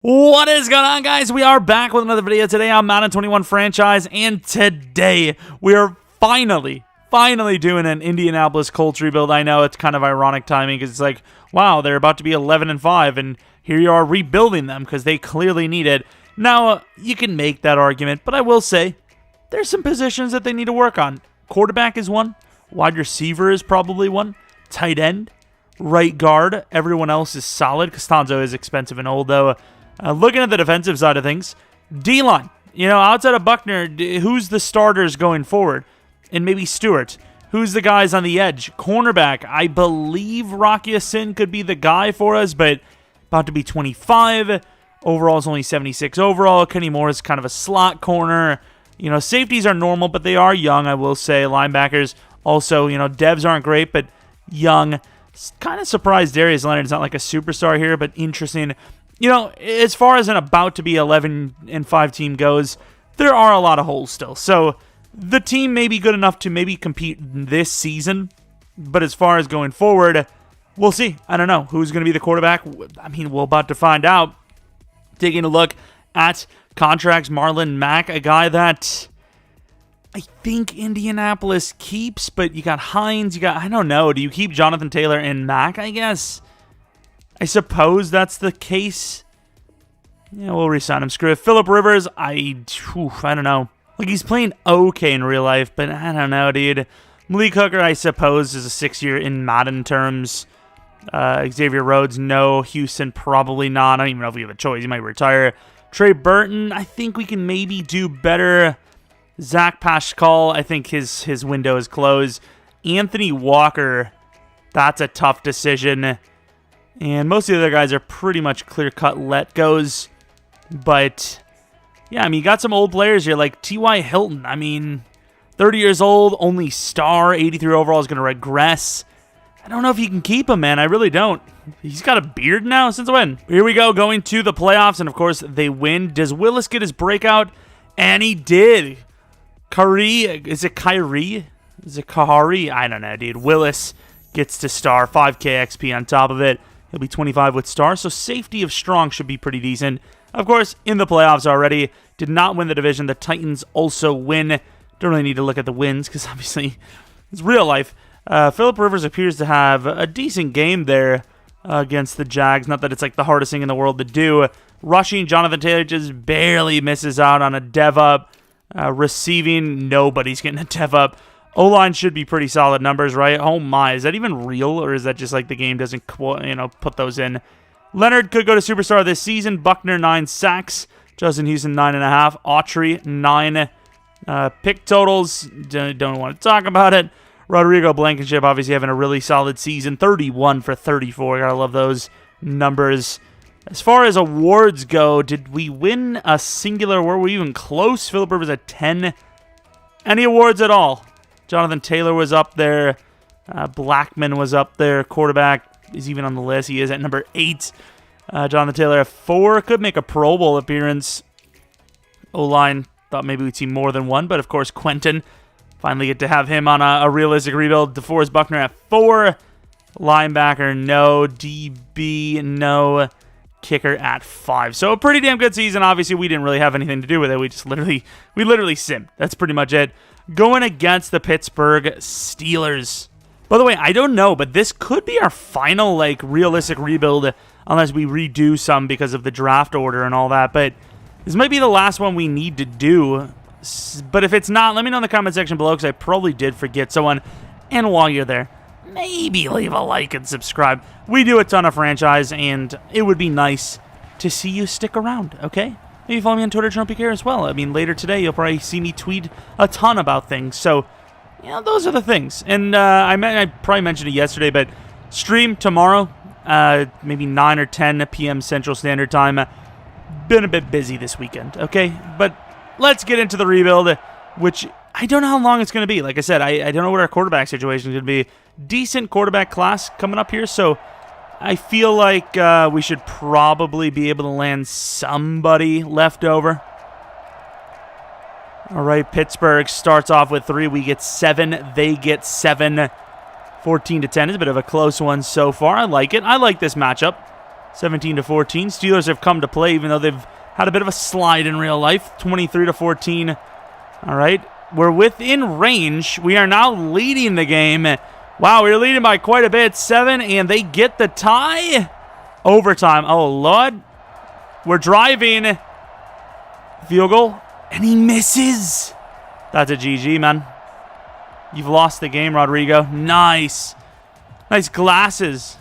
What is going on, guys? We are back with another video today on Madden 21 franchise, and today we are finally doing an Indianapolis Colts rebuild. I know it's kind of ironic timing because it's like, wow, they're about to be 11-5, and here you are rebuilding them because they clearly need it. Now, you can make that argument, but I will say there's some positions that they need to work on. Quarterback is one. Wide receiver is probably one. Tight end. Right guard. Everyone else is solid. Costanzo is expensive and old, though. Looking at the defensive side of things, D-line, outside of Buckner, who's the starters going forward? And maybe Stewart. Who's the guys on the edge? Cornerback, I believe Rocky Sin could be the guy for us, but about to be 25. Overall is only 76 overall. Kenny Moore is kind of a slot corner. Safeties are normal, but they are young, I will say. Linebackers also, devs aren't great, but young. Kind of surprised Darius Leonard's not like a superstar here, but interesting. As far as an about to be 11-5 team goes, there are a lot of holes still. So the team may be good enough to maybe compete this season, but as far as going forward, we'll see. I don't know who's going to be the quarterback. I mean, we're about to find out. Taking a look at contracts, Marlon Mack, a guy that I think Indianapolis keeps, but you got Hines, I don't know. Do you keep Jonathan Taylor and Mack, I guess? I suppose that's the case. Yeah, we'll re-sign him. Screw it. Phillip Rivers, I don't know. Like, he's playing okay in real life, but I don't know, dude. Malik Hooker, I suppose, is a 6-year in Madden terms. Xavier Rhodes, no. Houston, probably not. I don't even know if we have a choice. He might retire. Trey Burton, I think we can maybe do better. Zach Pascal, I think his window is closed. Anthony Walker, that's a tough decision. And most of the other guys are pretty much clear-cut let-goes. But, yeah, I mean, you got some old players here, like T.Y. Hilton. I mean, 30 years old, only star, 83 overall, is going to regress. I don't know if you can keep him, man. I really don't. He's got a beard now? Since when? Here we go, going to the playoffs, and, of course, they win. Does Willis get his breakout? And he did. Kyrie? Is it Kyrie? Is it Kahari? I don't know, dude. Willis gets to star, 5K XP on top of it. He'll be 25 with star, so safety of strong should be pretty decent. Of course, in the playoffs already. Did not win the division. The Titans also win. Don't really need to look at the wins because obviously it's real life. Phillip Rivers appears to have a decent game there against the Jags. Not that it's like the hardest thing in the world to do. Rushing, Jonathan Taylor just barely misses out on a dev up. Receiving, nobody's getting a dev up. O-line should be pretty solid numbers, right? Oh my, is that even real, or is that just like the game doesn't, put those in? Leonard could go to superstar this season. Buckner, 9 sacks. Justin Houston, 9.5. Autry, 9. Pick totals, don't want to talk about it. Rodrigo Blankenship, obviously having a really solid season. 31 for 34. Gotta love those numbers. As far as awards go, did we win a singular? Were we even close? Phillip Rivers at 10. Any awards at all? Jonathan Taylor was up there. Blackman was up there. Quarterback is even on the list. He is at number 8. Jonathan Taylor at 4. Could make a Pro Bowl appearance. O-line, thought maybe we'd see more than one. But, of course, Quentin. Finally get to have him on a realistic rebuild. DeForest Buckner at 4. Linebacker, no. DB, no. Kicker at 5. So, a pretty damn good season. Obviously, we didn't really have anything to do with it. We literally simmed. That's pretty much it. Going against the Pittsburgh Steelers. By the way, I don't know, but this could be our final, realistic rebuild unless we redo some because of the draft order and all that. But this might be the last one we need to do. But if it's not, let me know in the comment section below because I probably did forget someone. And while you're there, maybe leave a like and subscribe. We do a ton of franchise, and it would be nice to see you stick around, okay? Maybe follow me on Twitter, Jeromepkr, as well. I mean, later today, you'll probably see me tweet a ton about things. So, those are the things. And I probably mentioned it yesterday, but stream tomorrow, maybe 9 or 10 p.m. Central Standard Time. Been a bit busy this weekend, okay? But let's get into the rebuild, which I don't know how long it's going to be. Like I said, I don't know what our quarterback situation is going to be. Decent quarterback class coming up here, so I feel like we should probably be able to land somebody left over. All right, Pittsburgh starts off with 3. We get 7. They get 7. 14-10 is a bit of a close one so far. I like it. I like this matchup. 17-14. Steelers have come to play, even though they've had a bit of a slide in real life. 23-14. All right. We're within range. We are now leading the game. Wow, we're leading by quite a bit. 7, and they get the tie. Overtime. Oh, Lord. We're driving. Field goal. And he misses. That's a GG, man. You've lost the game, Rodrigo. Nice. Nice glasses.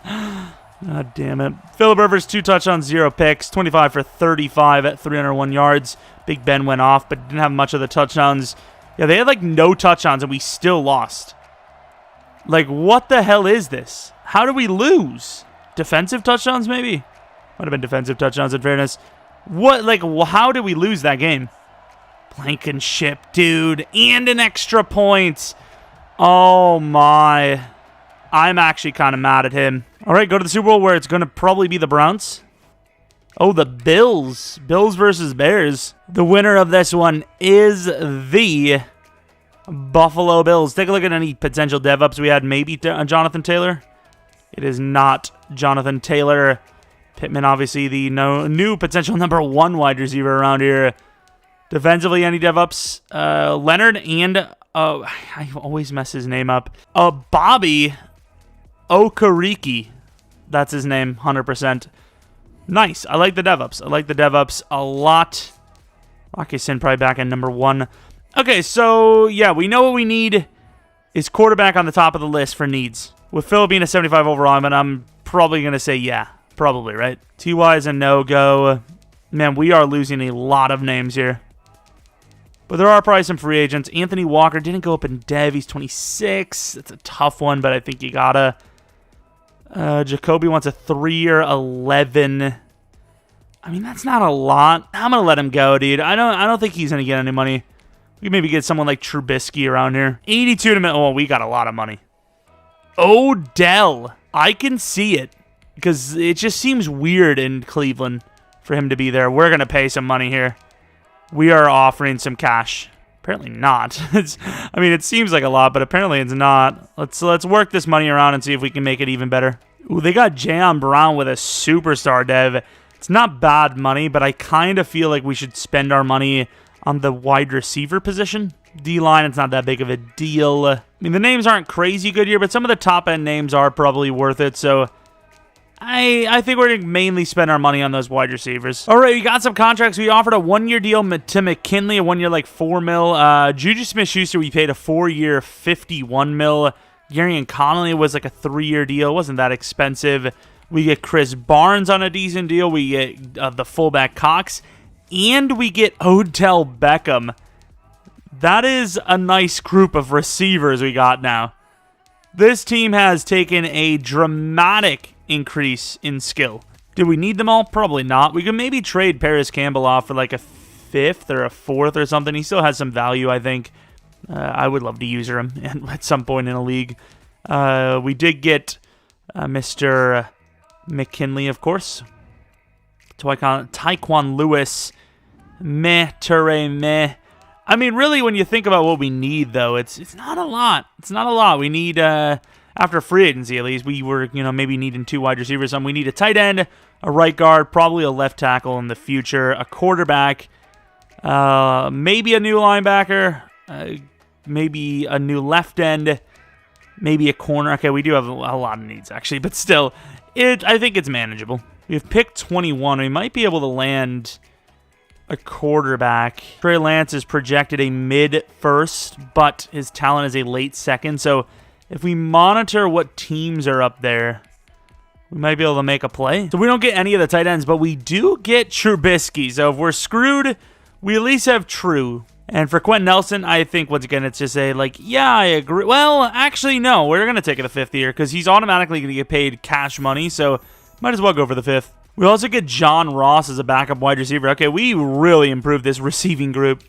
God damn it. Phillip Rivers, 2 touchdowns, 0 picks. 25 for 35 at 301 yards. Big Ben went off, but didn't have much of the touchdowns. Yeah, they had like no touchdowns, and we still lost. Like, what the hell is this? How do we lose? Defensive touchdowns, maybe? Might have been defensive touchdowns, in fairness. What, like, how did we lose that game? Blankenship, dude. And an extra point. Oh, my. I'm actually kind of mad at him. All right, go to the Super Bowl where it's going to probably be the Browns. Oh, the Bills. Bills versus Bears. The winner of this one is the Buffalo Bills. Take a look at any potential dev-ups we had. Maybe Jonathan Taylor. It is not Jonathan Taylor. Pittman, obviously, the new potential number 1 wide receiver around here. Defensively, any dev-ups? Leonard and... I always mess his name up. Bobby Okereke. That's his name, 100%. Nice. I like the dev-ups. I like the dev-ups a lot. Sin probably back in number 1. Okay, so, yeah, we know what we need is quarterback on the top of the list for needs. With Phil being a 75 overall, but I'm probably going to say yeah. Probably, right? T.Y. is a no-go. Man, we are losing a lot of names here. But there are probably some free agents. Anthony Walker didn't go up in dev. He's 26. It's a tough one, but I think you gotta. Jacoby wants a 3-year 11. I mean, that's not a lot. I'm gonna let him go, dude. I don't think he's gonna get any money. We can maybe get someone like Trubisky around here. 82 to minute. Oh, we got a lot of money. Odell. I can see it. Because it just seems weird in Cleveland for him to be there. We're going to pay some money here. We are offering some cash. Apparently not. I mean, it seems like a lot, but apparently it's not. Let's work this money around and see if we can make it even better. Ooh, they got Jayon Brown with a superstar dev. It's not bad money, but I kind of feel like we should spend our money on the wide receiver position. D-line, it's not that big of a deal. I mean, the names aren't crazy good here, but some of the top-end names are probably worth it, so... I think we're going to mainly spend our money on those wide receivers. All right, we got some contracts. We offered a 1-year deal to McKinley, a 1-year like $4 million. Juju Smith-Schuster, we paid a 4-year $51 million. Gary Connolly was like a 3-year deal. It wasn't that expensive. We get Chris Barnes on a decent deal. We get the fullback Cox. And we get Odell Beckham. That is a nice group of receivers we got now. This team has taken a dramatic increase in skill. Do we need them all? Probably not. We could maybe trade Paris Campbell off for like a 5th or a 4th or something. He still has some value, I think. I would love to use him at some point in a league. We did get Mr. McKinley, of course. Tyquan Lewis. Meh. Trey, meh. I mean, really, when you think about what we need, though, it's not a lot. It's not a lot. We need, after free agency at least, we were, maybe needing 2 wide receivers. We need a tight end, a right guard, probably a left tackle in the future, a quarterback, maybe a new linebacker, maybe a new left end, maybe a corner. Okay, we do have a lot of needs, actually, but still, I think it's manageable. We have pick 21. We might be able to land a quarterback. Trey Lance is projected a mid-first, but his talent is a late second. So if we monitor what teams are up there, we might be able to make a play. So we don't get any of the tight ends, but we do get Trubisky. So if we're screwed, we at least have True. And for Quentin Nelson, I think, once again, it's just yeah, I agree. Well, actually, no. We're going to take it a 5th year because he's automatically going to get paid cash money. So might as well go for the 5th. We also get John Ross as a backup wide receiver. Okay, we really improved this receiving group.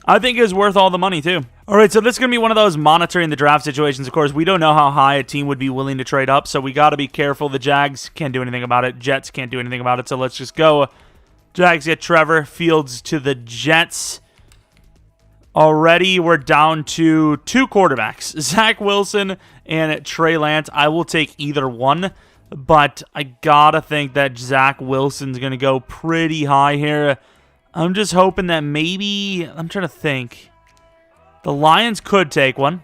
I think it was worth all the money, too. All right, so this is going to be one of those monitoring the draft situations. Of course, we don't know how high a team would be willing to trade up, so we got to be careful. The Jags can't do anything about it. Jets can't do anything about it, so let's just go. Jags get Trevor. Fields to the Jets. Already, we're down to 2 quarterbacks, Zach Wilson and Trey Lance. I will take either one. but I gotta think that Zach Wilson's going to go pretty high here. I'm just hoping that maybe, I'm trying to think. The Lions could take one.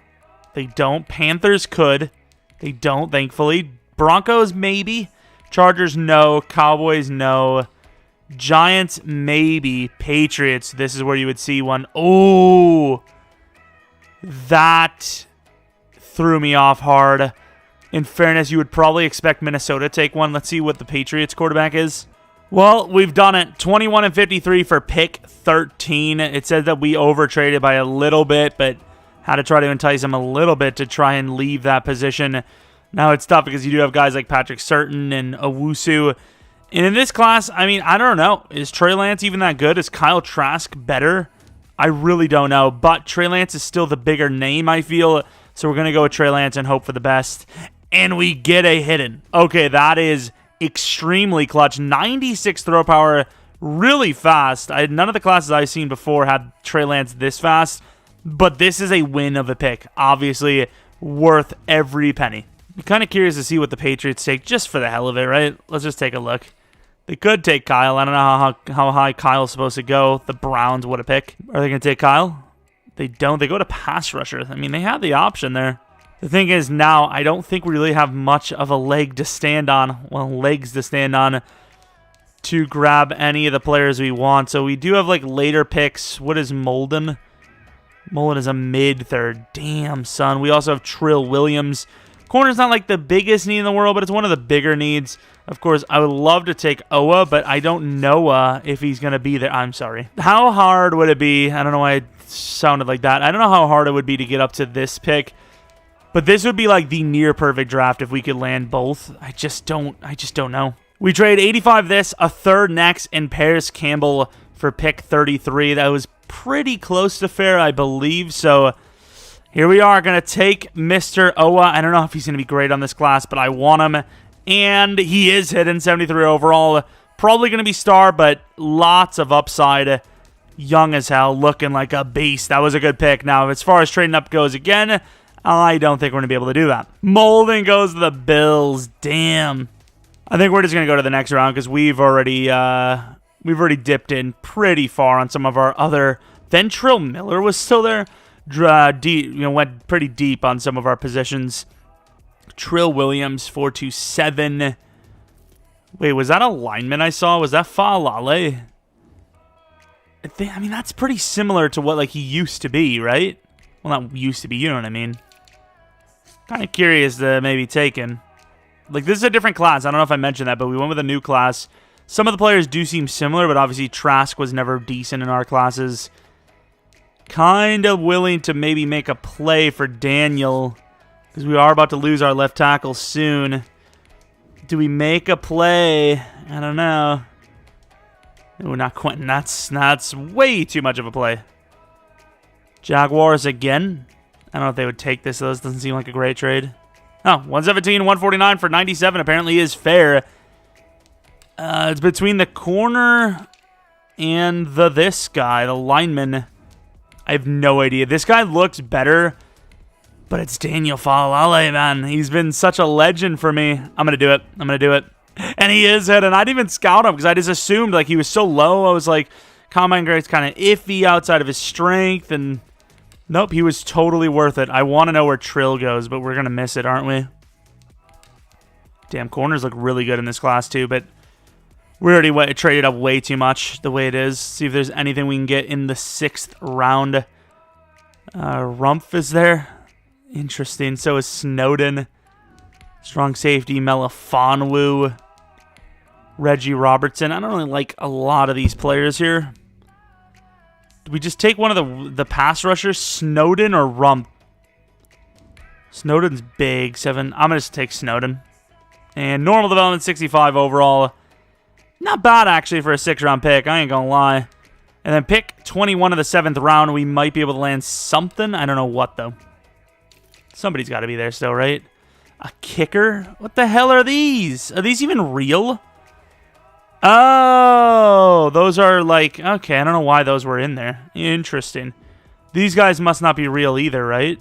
They don't. Panthers could. They don't, thankfully. Broncos, maybe. Chargers, no. Cowboys, no. Giants, maybe. Patriots, this is where you would see one. Oh, that threw me off hard. In fairness, you would probably expect Minnesota to take one. Let's see what the Patriots quarterback is. Well, we've done it. 21 and 53 for pick 13. It says that we overtraded by a little bit, but had to try to entice him a little bit to try and leave that position. Now it's tough because you do have guys like Patrick Surtain and Owusu. And in this class, I mean, I don't know. Is Trey Lance even that good? Is Kyle Trask better? I really don't know. But Trey Lance is still the bigger name, I feel. So we're going to go with Trey Lance and hope for the best. And we get a hidden. Okay, that is extremely clutch. 96 throw power, really fast. None of the classes I've seen before had Trey Lance this fast. But this is a win of a pick. Obviously, worth every penny. I'm kind of curious to see what the Patriots take just for the hell of it, right? Let's just take a look. They could take Kyle. I don't know how high Kyle's supposed to go. The Browns, what a pick. Are they going to take Kyle? They don't. They go to pass rusher. I mean, they have the option there. The thing is now, I don't think we really have much of a leg to stand on. Well, legs to stand on to grab any of the players we want. So we do have like later picks. What is Molden? Molden is a mid-third. Damn, son. We also have Trill Williams. Corner's not like the biggest need in the world, but it's one of the bigger needs. Of course, I would love to take Owa, but I don't know if he's going to be there. I'm sorry. How hard would it be? I don't know why it sounded like that. I don't know how hard it would be to get up to this pick. But this would be like the near perfect draft if we could land both. I just don't know. We trade 85 this, a third next, and Paris Campbell for pick 33. That was pretty close to fair, I believe. So here we are, going to take Mr. Owa. I don't know if he's going to be great on this class, but I want him. And he is hidden 73 overall. Probably going to be star, but lots of upside. Young as hell, looking like a beast. That was a good pick. Now, as far as trading up goes again, I don't think we're going to be able to do that. Molden goes to the Bills. Damn. I think we're just going to go to the next round because we've already dipped in pretty far on some of our other. Ventrell Miller was still there. Went pretty deep on some of our positions. Trill Williams, 427. Wait, was that a lineman I saw? Was that Faalale? I mean, that's pretty similar to what like he used to be, right? Well, not used to be, you know what I mean. Kind of curious to maybe take him. Like, this is a different class. I don't know if I mentioned that, but we went with a new class. Some of the players do seem similar, but obviously Trask was never decent in our classes. Kind of willing to maybe make a play for Daniel, because we are about to lose our left tackle soon. Do we make a play? I don't know. No, not Quentin. That's way too much of a play. Jaguars again. I don't know if they would take this, though. This doesn't seem like a great trade. Oh, 117, 149 for 97 apparently is fair. It's between the corner and this guy, the lineman. I have no idea. This guy looks better, but it's Daniel Faalale, man. He's been such a legend for me. I'm going to do it. And he is hidden. I didn't even scout him because I just assumed like he was so low. I was like, combine grade's kind of iffy outside of his strength, and nope, he was totally worth it. I want to know where Trill goes, but we're going to miss it, aren't we? Damn, corners look really good in this class too, but we already traded up way too much the way it is. See if there's anything we can get in the 6th round. Rumpf is there. Interesting. So is Snowden. Strong safety, Melifonwu. Reggie Robertson. I don't really like a lot of these players here. Do we just take one of the pass rushers? Snowden or Rumpf? Snowden's big. 7. I'm going to just take Snowden. And normal development, 65 overall. Not bad, actually, for a 6th-round pick. I ain't going to lie. And then pick 21 of the 7th round. We might be able to land something. I don't know what, though. Somebody's got to be there still, right? A kicker? What the hell are these? Are these even real? Oh, those are like... Okay, I don't know why those were in there. Interesting. These guys must not be real either, right?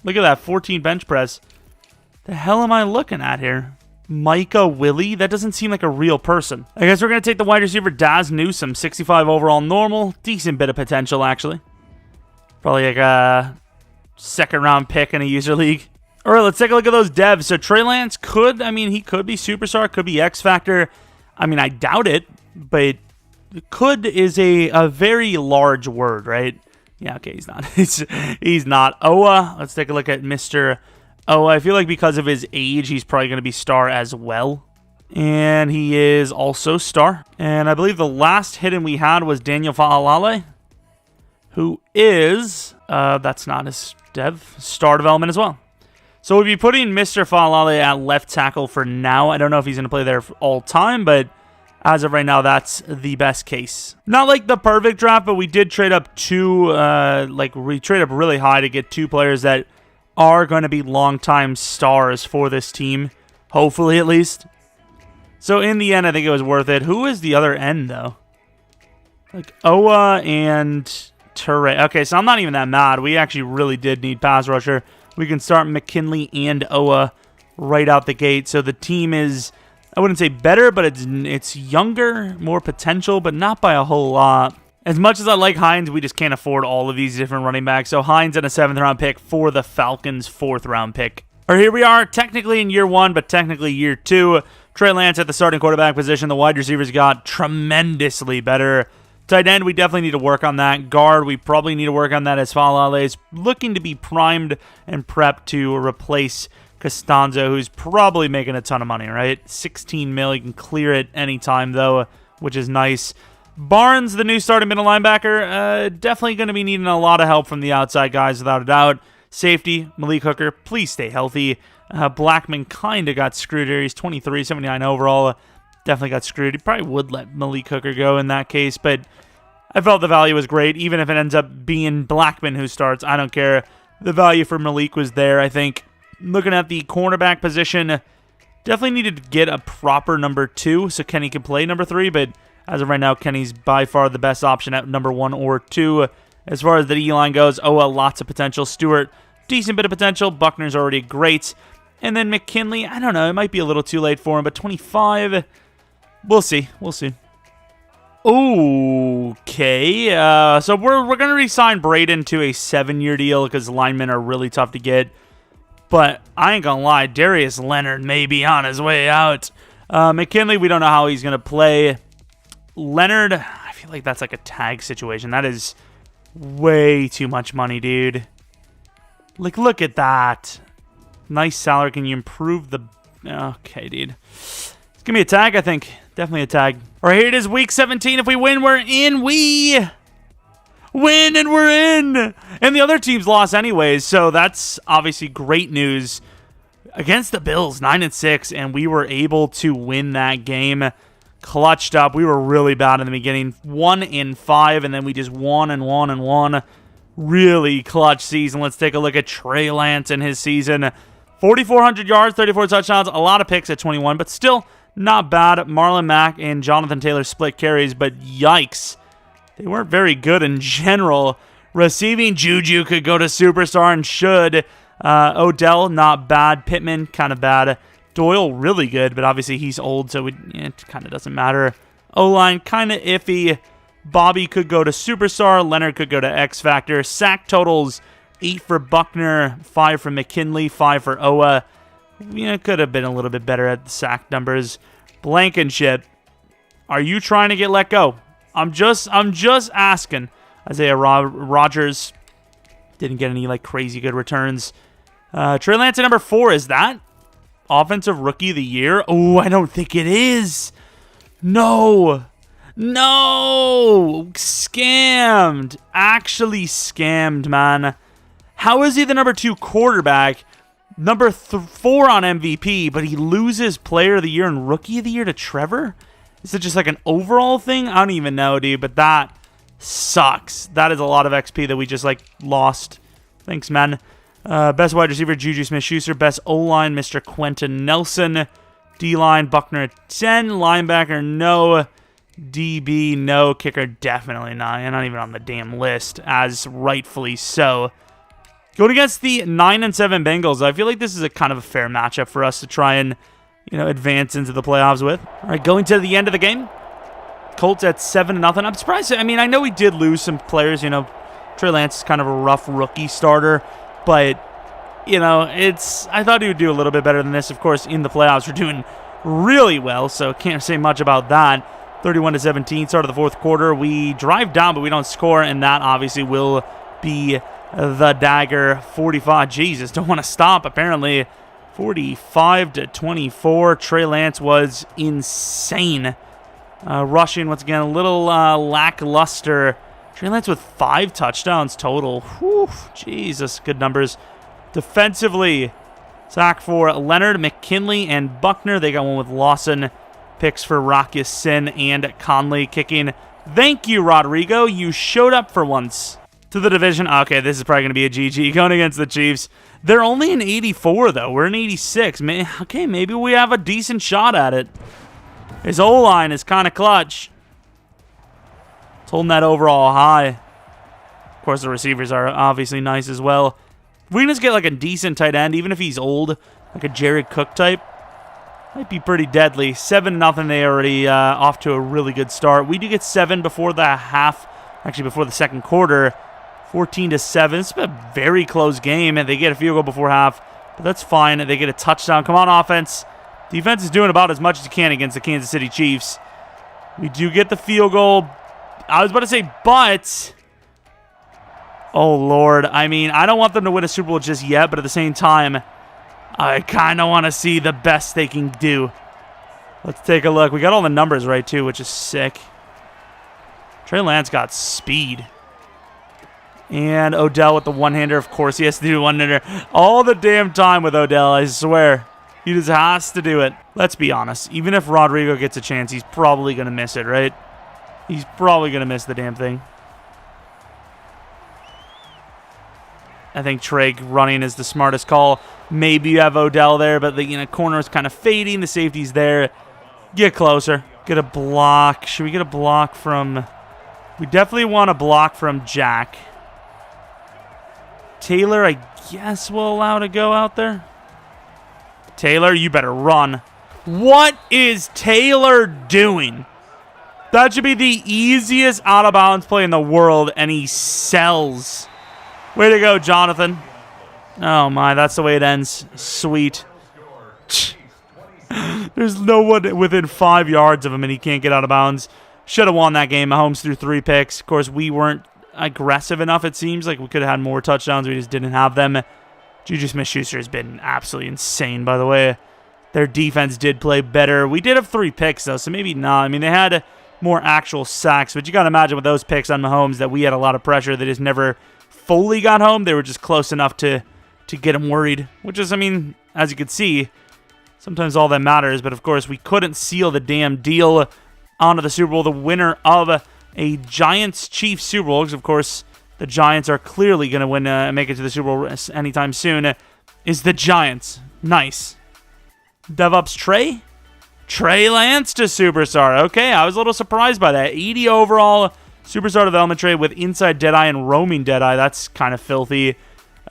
Look at that, 14 bench press. The hell am I looking at here? Micah Willie? That doesn't seem like a real person. I guess we're going to take the wide receiver Daz Newsome, 65 overall normal. Decent bit of potential, actually. Probably like a second-round pick in a user league. All right, let's take a look at those devs. So Trey Lance could, he could be superstar, could be X Factor. I doubt it, but could is a very large word, right? Yeah, okay, he's not. he's not. Owa, let's take a look at Mr. Owa. I feel like because of his age, he's probably going to be star as well. And he is also star. And I believe the last hidden we had was Daniel Fa'alale, who is, that's not his dev, star development as well. So we'll be putting Mr. Fa'alale at left tackle for now. I don't know if he's going to play there all time, but as of right now, that's the best case. Not like the perfect draft, but we did trade up we trade up really high to get 2 players that are going to be long-time stars for this team. Hopefully, at least. So in the end, I think it was worth it. Who is the other end, though? Like Owa and Trey. Okay, so I'm not even that mad. We actually really did need pass rusher. We can start McKinley and Owa right out the gate. So the team is, I wouldn't say better, but it's younger, more potential, but not by a whole lot. As much as I like Hines, we just can't afford all of these different running backs. So Hines and a 7th-round pick for the Falcons' 4th-round pick. Or here we are, technically in year 1, but technically year 2. Trey Lance at the starting quarterback position. The wide receivers got tremendously better. Tight end, we definitely need to work on that. Guard, we probably need to work on that as Fa'alale is looking to be primed and prepped to replace Costanzo, who's probably making a ton of money, right? 16 mil, you can clear it anytime, though, which is nice. Barnes, the new starting middle linebacker, definitely going to be needing a lot of help from the outside guys, without a doubt. Safety, Malik Hooker, please stay healthy. Blackman kind of got screwed here. He's 23, 79 overall. Definitely got screwed. He probably would let Malik Hooker go in that case, but I felt the value was great. Even if it ends up being Blackman who starts, I don't care. The value for Malik was there, I think. Looking at the cornerback position, definitely needed to get a proper number 2 so Kenny can play number 3, but as of right now, Kenny's by far the best option at number 1 or 2. As far as the D-line goes, Owa, lots of potential. Stewart, decent bit of potential. Buckner's already great. And then McKinley, I don't know, it might be a little too late for him, but 25, we'll see. We'll see. Okay, so we're going to re-sign Braden to a 7-year deal because linemen are really tough to get. But I ain't going to lie, Darius Leonard may be on his way out. McKinley, we don't know how he's going to play. Leonard, I feel like that's like a tag situation. That is way too much money, dude. Like, look at that. Nice salary. Can you improve the... Okay, dude. It's going to be a tag, I think. Definitely a tag. All right, here it is, week 17. If we win, we're in. We win, and we're in. And the other team's lost anyways, so that's obviously great news. Against the Bills, 9-6, and we were able to win that game. Clutched up. We were really bad in the beginning. 1-5, and then we just won and won and won. Really clutch season. Let's take a look at Trey Lance in his season. 4,400 yards, 34 touchdowns, a lot of picks at 21, but still not bad. Marlon Mack and Jonathan Taylor split carries, but yikes. They weren't very good in general. Receiving Juju could go to superstar and should. Odell, not bad. Pittman, kind of bad. Doyle, really good, but obviously he's old, so it kind of doesn't matter. O-line, kind of iffy. Bobby could go to superstar. Leonard could go to X Factor. Sack totals, 8 for Buckner, 5 for McKinley, 5 for Owa. Could have been a little bit better at the sack numbers. Blankenship, are you trying to get let go? I'm just asking. Isaiah Rodgers didn't get any crazy good returns. Trey Lance at number 4, is that Offensive Rookie of the Year? Oh, I don't think it is. No, scammed. Actually scammed, man. How is he the number 2 quarterback? Number 4 on MVP, but he loses Player of the Year and Rookie of the Year to Trevor? Is it just like an overall thing? I don't even know, dude, but that sucks. That is a lot of XP that we just lost. Thanks, man. Best wide receiver, Juju Smith-Schuster. Best O-line, Mr. Quentin Nelson. D-line, Buckner at 10. Linebacker, no. DB, no. Kicker, definitely not. And not even on the damn list, as rightfully so. Going against the 9-7 Bengals, I feel like this is a kind of a fair matchup for us to try and advance into the playoffs with. All right, going to the end of the game. Colts at 7-0. I'm surprised. I mean, I know we did lose some players. Trey Lance is kind of a rough rookie starter, but I thought he would do a little bit better than this. Of course, in the playoffs, we're doing really well, so can't say much about that. 31-17, start of the fourth quarter. We drive down, but we don't score, and that obviously will be the dagger. 45. Jesus, don't want to stop, apparently. 45-24. Trey Lance was insane. Rushing, once again, a little lackluster. Trey Lance with 5 touchdowns total. Whew, Jesus, good numbers. Defensively, sack for Leonard, McKinley, and Buckner. They got one with Lawson. Picks for Rocky Sin and Conley kicking. Thank you, Rodrigo. You showed up for once. To the division. Okay, this is probably going to be a GG going against the Chiefs. They're only in 84, though. We're in 86. Okay, maybe we have a decent shot at it. His O-line is kind of clutch. It's holding that overall high. Of course, the receivers are obviously nice as well. If we can just get like a decent tight end, even if he's old, like a Jared Cook type, might be pretty deadly. 7-0. They already off to a really good start. We do get 7 before the half, actually before the second quarter. 14-7. It's a very close game, and they get a field goal before half, but that's fine. They get a touchdown. Come on, offense. Defense is doing about as much as you can against the Kansas City Chiefs. We do get the field goal. I was about to say, but... Oh, Lord. I mean, I don't want them to win a Super Bowl just yet, but at the same time, I kind of want to see the best they can do. Let's take a look. We got all the numbers right, too, which is sick. Trey Lance got speed. And Odell with the one-hander. Of course, he has to do one-hander all the damn time with Odell, I swear. He just has to do it. Let's be honest. Even if Rodrigo gets a chance, he's probably going to miss it, right? He's probably going to miss the damn thing. I think Trey running is the smartest call. Maybe you have Odell there, but the corner is kind of fading. The safety's there. Get closer. Get a block. Should we get a block from... We definitely want a block from Jack. Taylor, I guess we'll allow to go out there. Taylor, you better run. What is Taylor doing? That should be the easiest out-of-bounds play in the world, and he sells. Way to go, Jonathan. Oh, my, that's the way it ends. Sweet. There's no one within 5 yards of him, and he can't get out of bounds. Should have won that game. Mahomes threw 3 picks. Of course, we weren't aggressive enough, it seems. Like, we could have had more touchdowns. We just didn't have them. Juju Smith-Schuster has been absolutely insane, by the way. Their defense did play better. We did have 3 picks, though, so maybe not. I mean, they had more actual sacks, but you got to imagine with those picks on Mahomes that we had a lot of pressure. They just never fully got home. They were just close enough to get him worried, which is, I mean, as you can see, sometimes all that matters. But, of course, we couldn't seal the damn deal onto the Super Bowl. The winner of a Giants-Chiefs Super Bowl, because, of course, the Giants are clearly going to win and make it to the Super Bowl anytime soon, is the Giants. Nice. DevOps Trey? Trey Lance to Superstar. Okay, I was a little surprised by that. 80 overall Superstar development trade with inside Deadeye and roaming Deadeye. That's kind of filthy.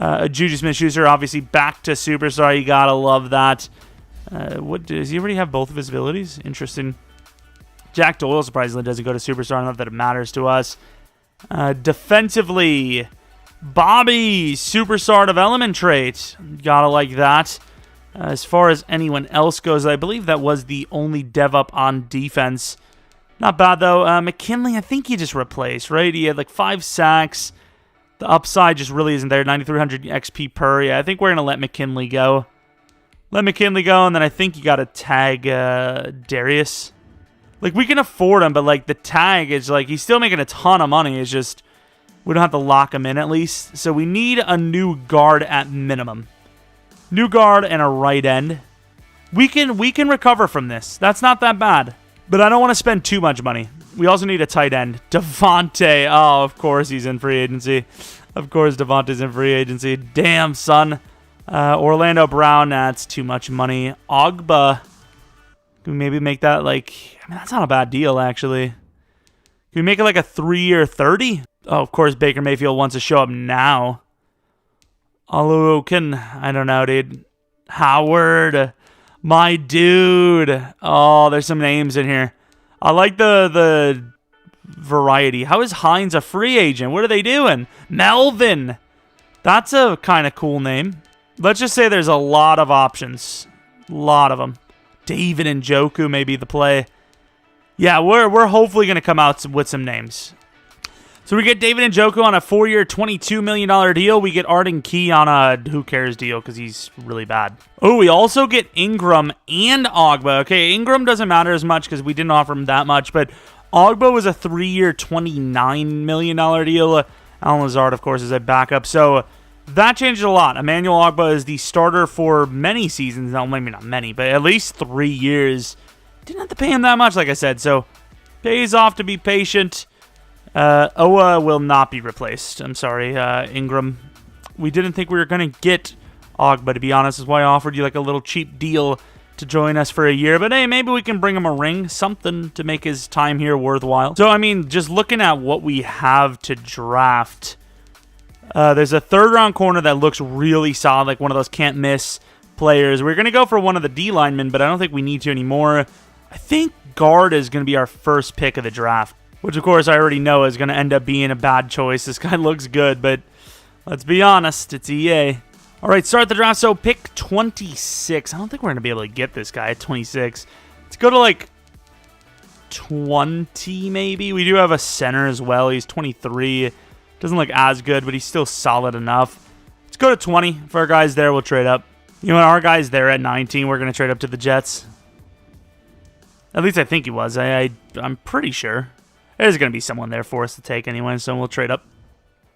Juju Smith-Schuster, obviously back to Superstar. You got to love that. What does he already have both of his abilities? Interesting. Jack Doyle surprisingly doesn't go to Superstar. Not that it matters to us. Defensively, Bobby, Superstar development trait. Gotta like that. As far as anyone else goes, I believe that was the only dev up on defense. Not bad, though. McKinley, I think he just replaced, right? He had like 5 sacks. The upside just really isn't there. 9,300 XP per. Yeah, I think we're going to let McKinley go. Let McKinley go, and then I think you got to tag Darius. Like, we can afford him, but, like, the tag is, like, he's still making a ton of money. It's just, we don't have to lock him in at least. So we need a new guard at minimum. New guard and a right end. We can recover from this. That's not that bad. But I don't want to spend too much money. We also need a tight end. Devontae. Oh, of course he's in free agency. Of course Devontae's in free agency. Damn, son. Orlando Brown. That's too much money. Ogba. Can we maybe make that like... I mean, that's not a bad deal, actually. Can we make it like a 3-year 30? Oh, of course Baker Mayfield wants to show up now. I don't know, dude. Howard. My dude. Oh, there's some names in here. I like the variety. How is Hines a free agent? What are they doing? Melvin. That's a kind of cool name. Let's just say there's a lot of options. A lot of them. David Njoku may be the play. Yeah, we're hopefully going to come out with some names. So we get David Njoku on a 4-year, $22 million deal. We get Arden Key on a who cares deal because he's really bad. Oh, we also get Ingram and Ogba. Okay, Ingram doesn't matter as much because we didn't offer him that much, but Ogba was a 3-year, $29 million deal. Alan Lazard, of course, is a backup. So that changed a lot. Emmanuel Ogba is the starter for many seasons. Now, maybe not many, but at least 3 years. Didn't have to pay him that much, like I said. So pays off to be patient. Owa will not be replaced. I'm sorry, Ingram. We didn't think we were going to get Ogba, to be honest. Is why I offered you like a little cheap deal to join us for a year. But hey, maybe we can bring him a ring. Something to make his time here worthwhile. So, I mean, just looking at what we have to draft, there's a third-round corner that looks really solid, like one of those can't-miss players. We're going to go for one of the D linemen, but I don't think we need to anymore. I think guard is going to be our first pick of the draft, which, of course, I already know is going to end up being a bad choice. This guy looks good, but let's be honest, it's EA. All right, start the draft. So pick 26. I don't think we're going to be able to get this guy at 26. Let's go to, like, 20, maybe. We do have a center as well. He's 23. Doesn't look as good, but he's still solid enough. Let's go to 20. For our guys there, we'll trade up. You know what? Our guy's there at 19. We're going to trade up to the Jets. At least I think he was. I'm pretty sure. There's going to be someone there for us to take anyway, so we'll trade up.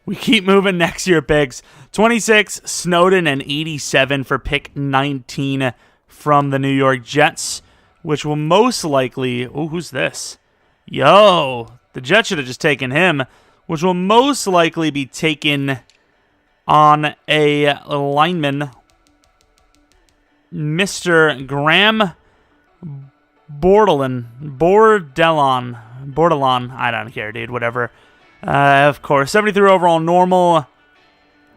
We keep moving next year picks. 26, Snowden, and 87 for pick 19 from the New York Jets, which will most likely... Oh, who's this? Yo, the Jets should have just taken him, which will most likely be taken on a lineman, Mr. Graham Bordelon. I don't care, dude. Whatever. Of course. 73 overall normal.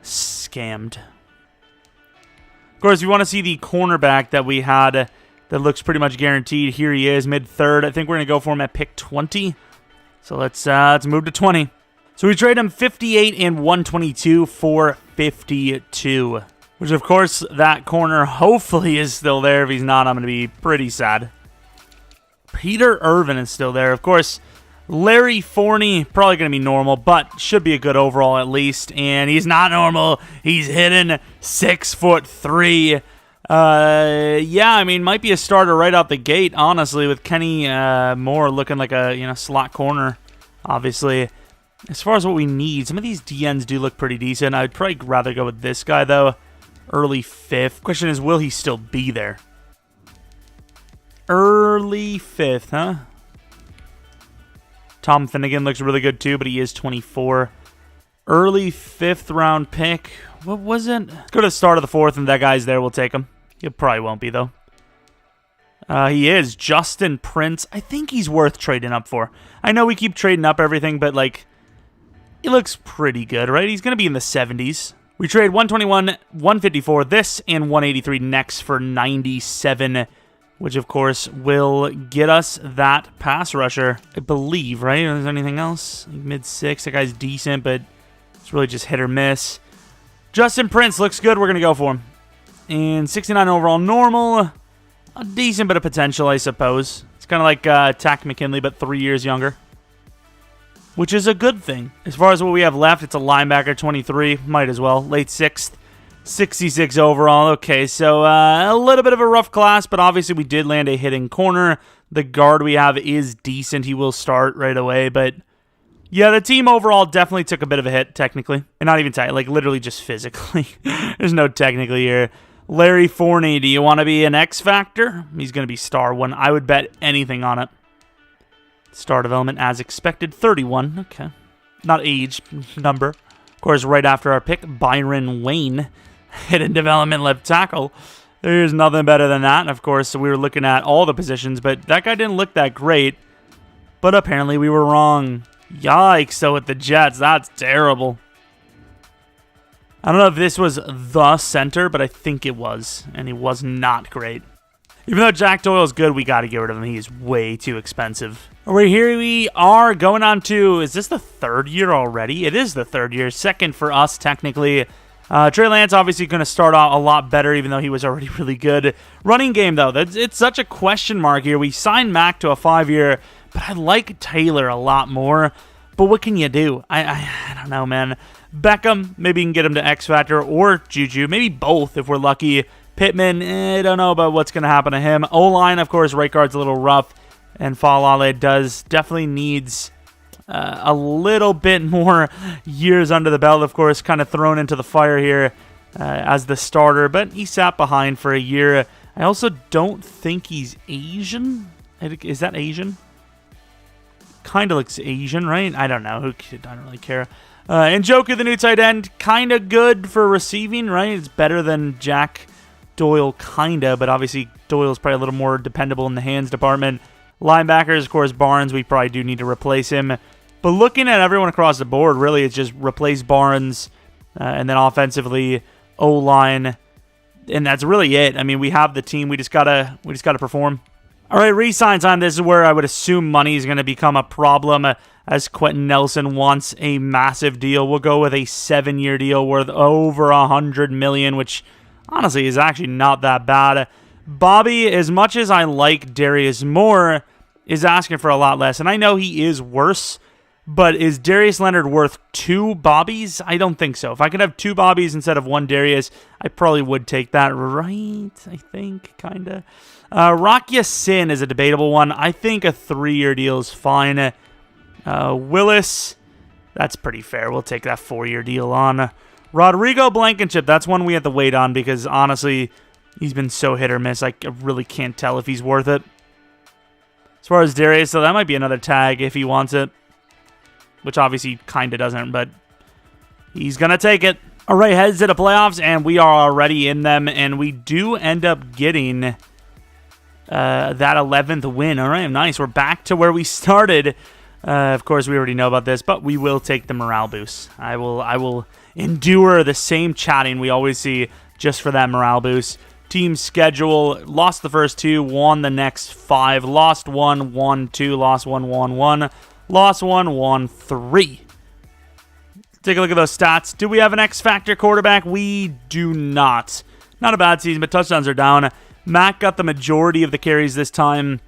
Scammed. Of course, if you want to see the cornerback that we had that looks pretty much guaranteed, here he is, mid-third. I think we're going to go for him at pick 20. So let's move to 20. So we trade him 58 and 122 for 52. Which, of course, that corner hopefully is still there. If he's not, I'm going to be pretty sad. Peter Irvin is still there. Of course, Larry Forney, probably going to be normal, but should be a good overall at least. And he's not normal. He's hitting 6'3". Yeah, I mean, might be a starter right out the gate, honestly, with Kenny Moore looking like a slot corner, obviously. As far as what we need, some of these DNs do look pretty decent. I'd probably rather go with this guy, though. Early 5th. Question is, will he still be there? Early 5th, huh? Tom Finnegan looks really good too, but he is 24. Early 5th round pick. What was it? Let's go to the start of the 4th, and that guy's there. We'll take him. He probably won't be, though. He is. Justin Prince. I think he's worth trading up for. I know we keep trading up everything, but, like, he looks pretty good, right? He's going to be in the 70s. We trade 121, 154, this, and 183 next for 97, which, of course, will get us that pass rusher, I believe, right? Is there anything else? Mid-6, that guy's decent, but it's really just hit or miss. Justin Prince looks good. We're going to go for him. And 69 overall normal. A decent bit of potential, I suppose. It's kind of like Tack McKinley, but 3 years younger, which is a good thing. As far as what we have left, it's a linebacker, 23. Might as well. Late 6th. 66 overall. Okay, so a little bit of a rough class, but obviously we did land a hitting corner. The guard we have is decent. He will start right away, but yeah, the team overall definitely took a bit of a hit, technically. And not even like literally just physically. There's no technically here. Larry Forney, do you want to be an X Factor? He's going to be star 1. I would bet anything on it. Star development as expected, 31. Okay. Not age, number. Of course, right after our pick, Byron Wayne. Hidden development left tackle. There's nothing better than that. And of course, we were looking at all the positions, but that guy didn't look that great. But apparently we were wrong. Yikes, so with the Jets, that's terrible. I don't know if this was the center, but I think it was. And he was not great. Even though Jack Doyle's good, we got to get rid of him. He is way too expensive. All right, here we are going on to, is this the third year already? It is the third year. Second for us, technically. Trey Lance obviously going to start out a lot better, even though he was already really good. Running game, though, it's such a question mark here. We signed Mac to a 5-year, but I like Taylor a lot more. But what can you do? I don't know, man. Beckham, maybe you can get him to X Factor, or Juju, maybe both if we're lucky. Pittman, I don't know about what's going to happen to him. O-line, of course, right guard's a little rough, and Falale definitely needs a little bit more years under the belt, of course, kind of thrown into the fire here as the starter, but he sat behind for a year. I also don't think he's Asian. Is that Asian? Kind of looks Asian, right? I don't know. I don't really care. And Njoku, the new tight end, kind of good for receiving, right? It's better than Jack Doyle, kind of, but obviously Doyle's probably a little more dependable in the hands department. Linebackers, of course, Barnes, we probably do need to replace him. But looking at everyone across the board, really, it's just replace Barnes, and then offensively, O-line, and that's really it. I mean, we have the team. We just gotta perform. All right, re-sign time. This is where I would assume money is going to become a problem, as Quentin Nelson wants a massive deal. We'll go with a 7-year deal worth over $100 million, which honestly is actually not that bad. Bobby, as much as I like Darius Moore, is asking for a lot less, and I know he is worse. But is Darius Leonard worth 2 Bobbies? I don't think so. If I could have 2 Bobbies instead of 1 Darius, I probably would take that, right? I think, kind of. Rock Ya-Sin is a debatable one. I think a 3-year deal is fine. Willis, that's pretty fair. We'll take that 4-year deal on. Rodrigo Blankenship, that's one we have to wait on because, honestly, he's been so hit or miss. I really can't tell if he's worth it. As far as Darius, so that might be another tag if he wants it. Which obviously kind of doesn't, but he's going to take it. All right, heads to the playoffs, and we are already in them, and we do end up getting that 11th win. All right, nice. We're back to where we started. Of course, we already know about this, but we will take the morale boost. I will endure the same chatting we always see just for that morale boost. Team schedule, lost the first 2, won the next 5, lost 1, won 2, lost 1, won 1. Lost 1, won 3. Take a look at those stats. Do we have an X-Factor quarterback? We do not. Not a bad season, but touchdowns are down. Mac got the majority of the carries this time,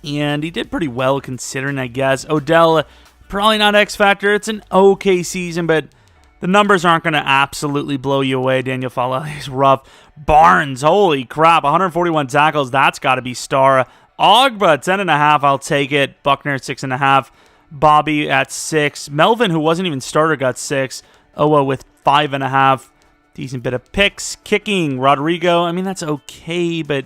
and he did pretty well considering, I guess. Odell, probably not X-Factor. It's an okay season, but the numbers aren't going to absolutely blow you away. Daniel Falale is rough. Barnes, holy crap, 141 tackles. That's got to be star. Ogba, 10.5, I'll take it. Buckner, 6.5. Bobby at 6. Melvin, who wasn't even starter, got 6. Owa with 5.5. Decent bit of picks. Kicking, Rodrigo. I mean, that's okay, but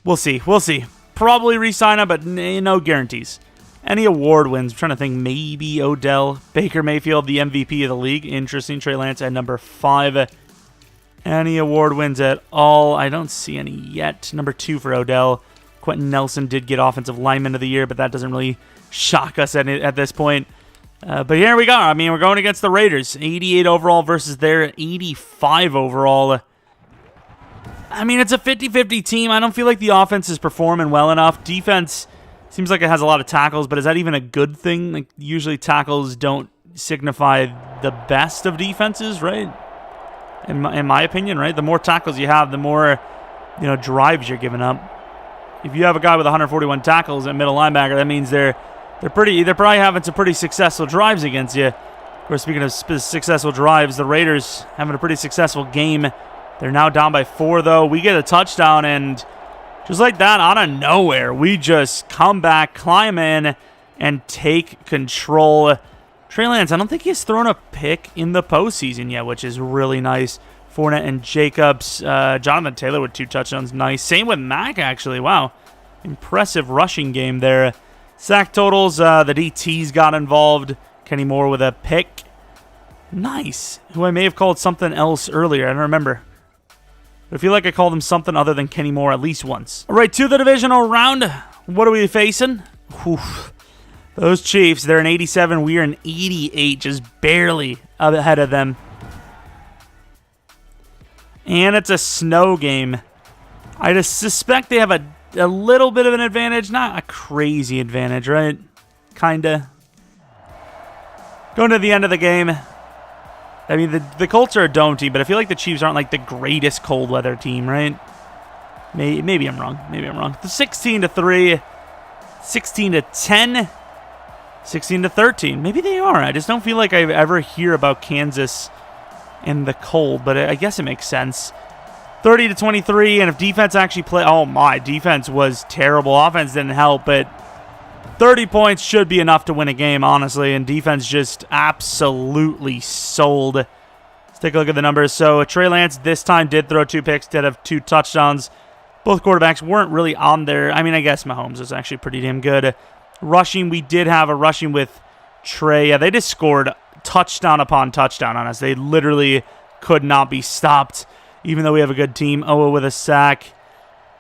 we'll see. We'll see. Probably re-sign him, but no guarantees. Any award wins? I'm trying to think. Maybe Odell. Baker Mayfield, the MVP of the league. Interesting. Trey Lance at number 5. Any award wins at all? I don't see any yet. Number 2 for Odell. Quentin Nelson did get Offensive Lineman of the Year, but that doesn't really shock us at this point. But here we go. I mean, we're going against the Raiders. 88 overall versus their 85 overall. I mean, it's a 50-50 team. I don't feel like the offense is performing well enough. Defense seems like it has a lot of tackles, but is that even a good thing? Like, usually tackles don't signify the best of defenses, right? In my opinion, right? The more tackles you have, the more drives you're giving up. If you have a guy with 141 tackles at middle linebacker, that means they're probably having some pretty successful drives against you. Of course, speaking of successful drives, the Raiders having a pretty successful game. They're now down by 4, though. We get a touchdown, and just like that, out of nowhere, we just come back, climb in, and take control. Trey Lance, I don't think he's thrown a pick in the postseason yet, which is really nice. Fournette and Jacobs. Jonathan Taylor with 2 touchdowns. Nice. Same with Mac, actually. Wow. Impressive rushing game there. Sack totals. The DTs got involved. Kenny Moore with a pick. Nice. Who I may have called something else earlier. I don't remember. But I feel like I called him something other than Kenny Moore at least once. All right, to the divisional round. What are we facing? Oof. Those Chiefs, they're an 87. We are an 88, just barely ahead of them. And it's a snow game. I just suspect they have a little bit of an advantage. Not a crazy advantage, right? Kinda. Going to the end of the game. I mean, the Colts are a dome team, but I feel like the Chiefs aren't like the greatest cold weather team, right? Maybe I'm wrong. Maybe I'm wrong. The 16-3, 16-10, 16-13. Maybe they are. I just don't feel like I ever hear about Kansas in the cold, but I guess it makes sense. 30-23, and if defense actually play, oh my, defense was terrible. Offense didn't help, but 30 points should be enough to win a game, honestly, and defense just absolutely sold. Let's take a look at the numbers. So Trey Lance this time did throw 2 picks, did have 2 touchdowns. Both quarterbacks weren't really on there. I mean, I guess Mahomes was actually pretty damn good. Rushing, we did have a rushing with Trey. Yeah, they just scored touchdown upon touchdown on us. They literally could not be stopped, even though we have a good team. Owa with a sack.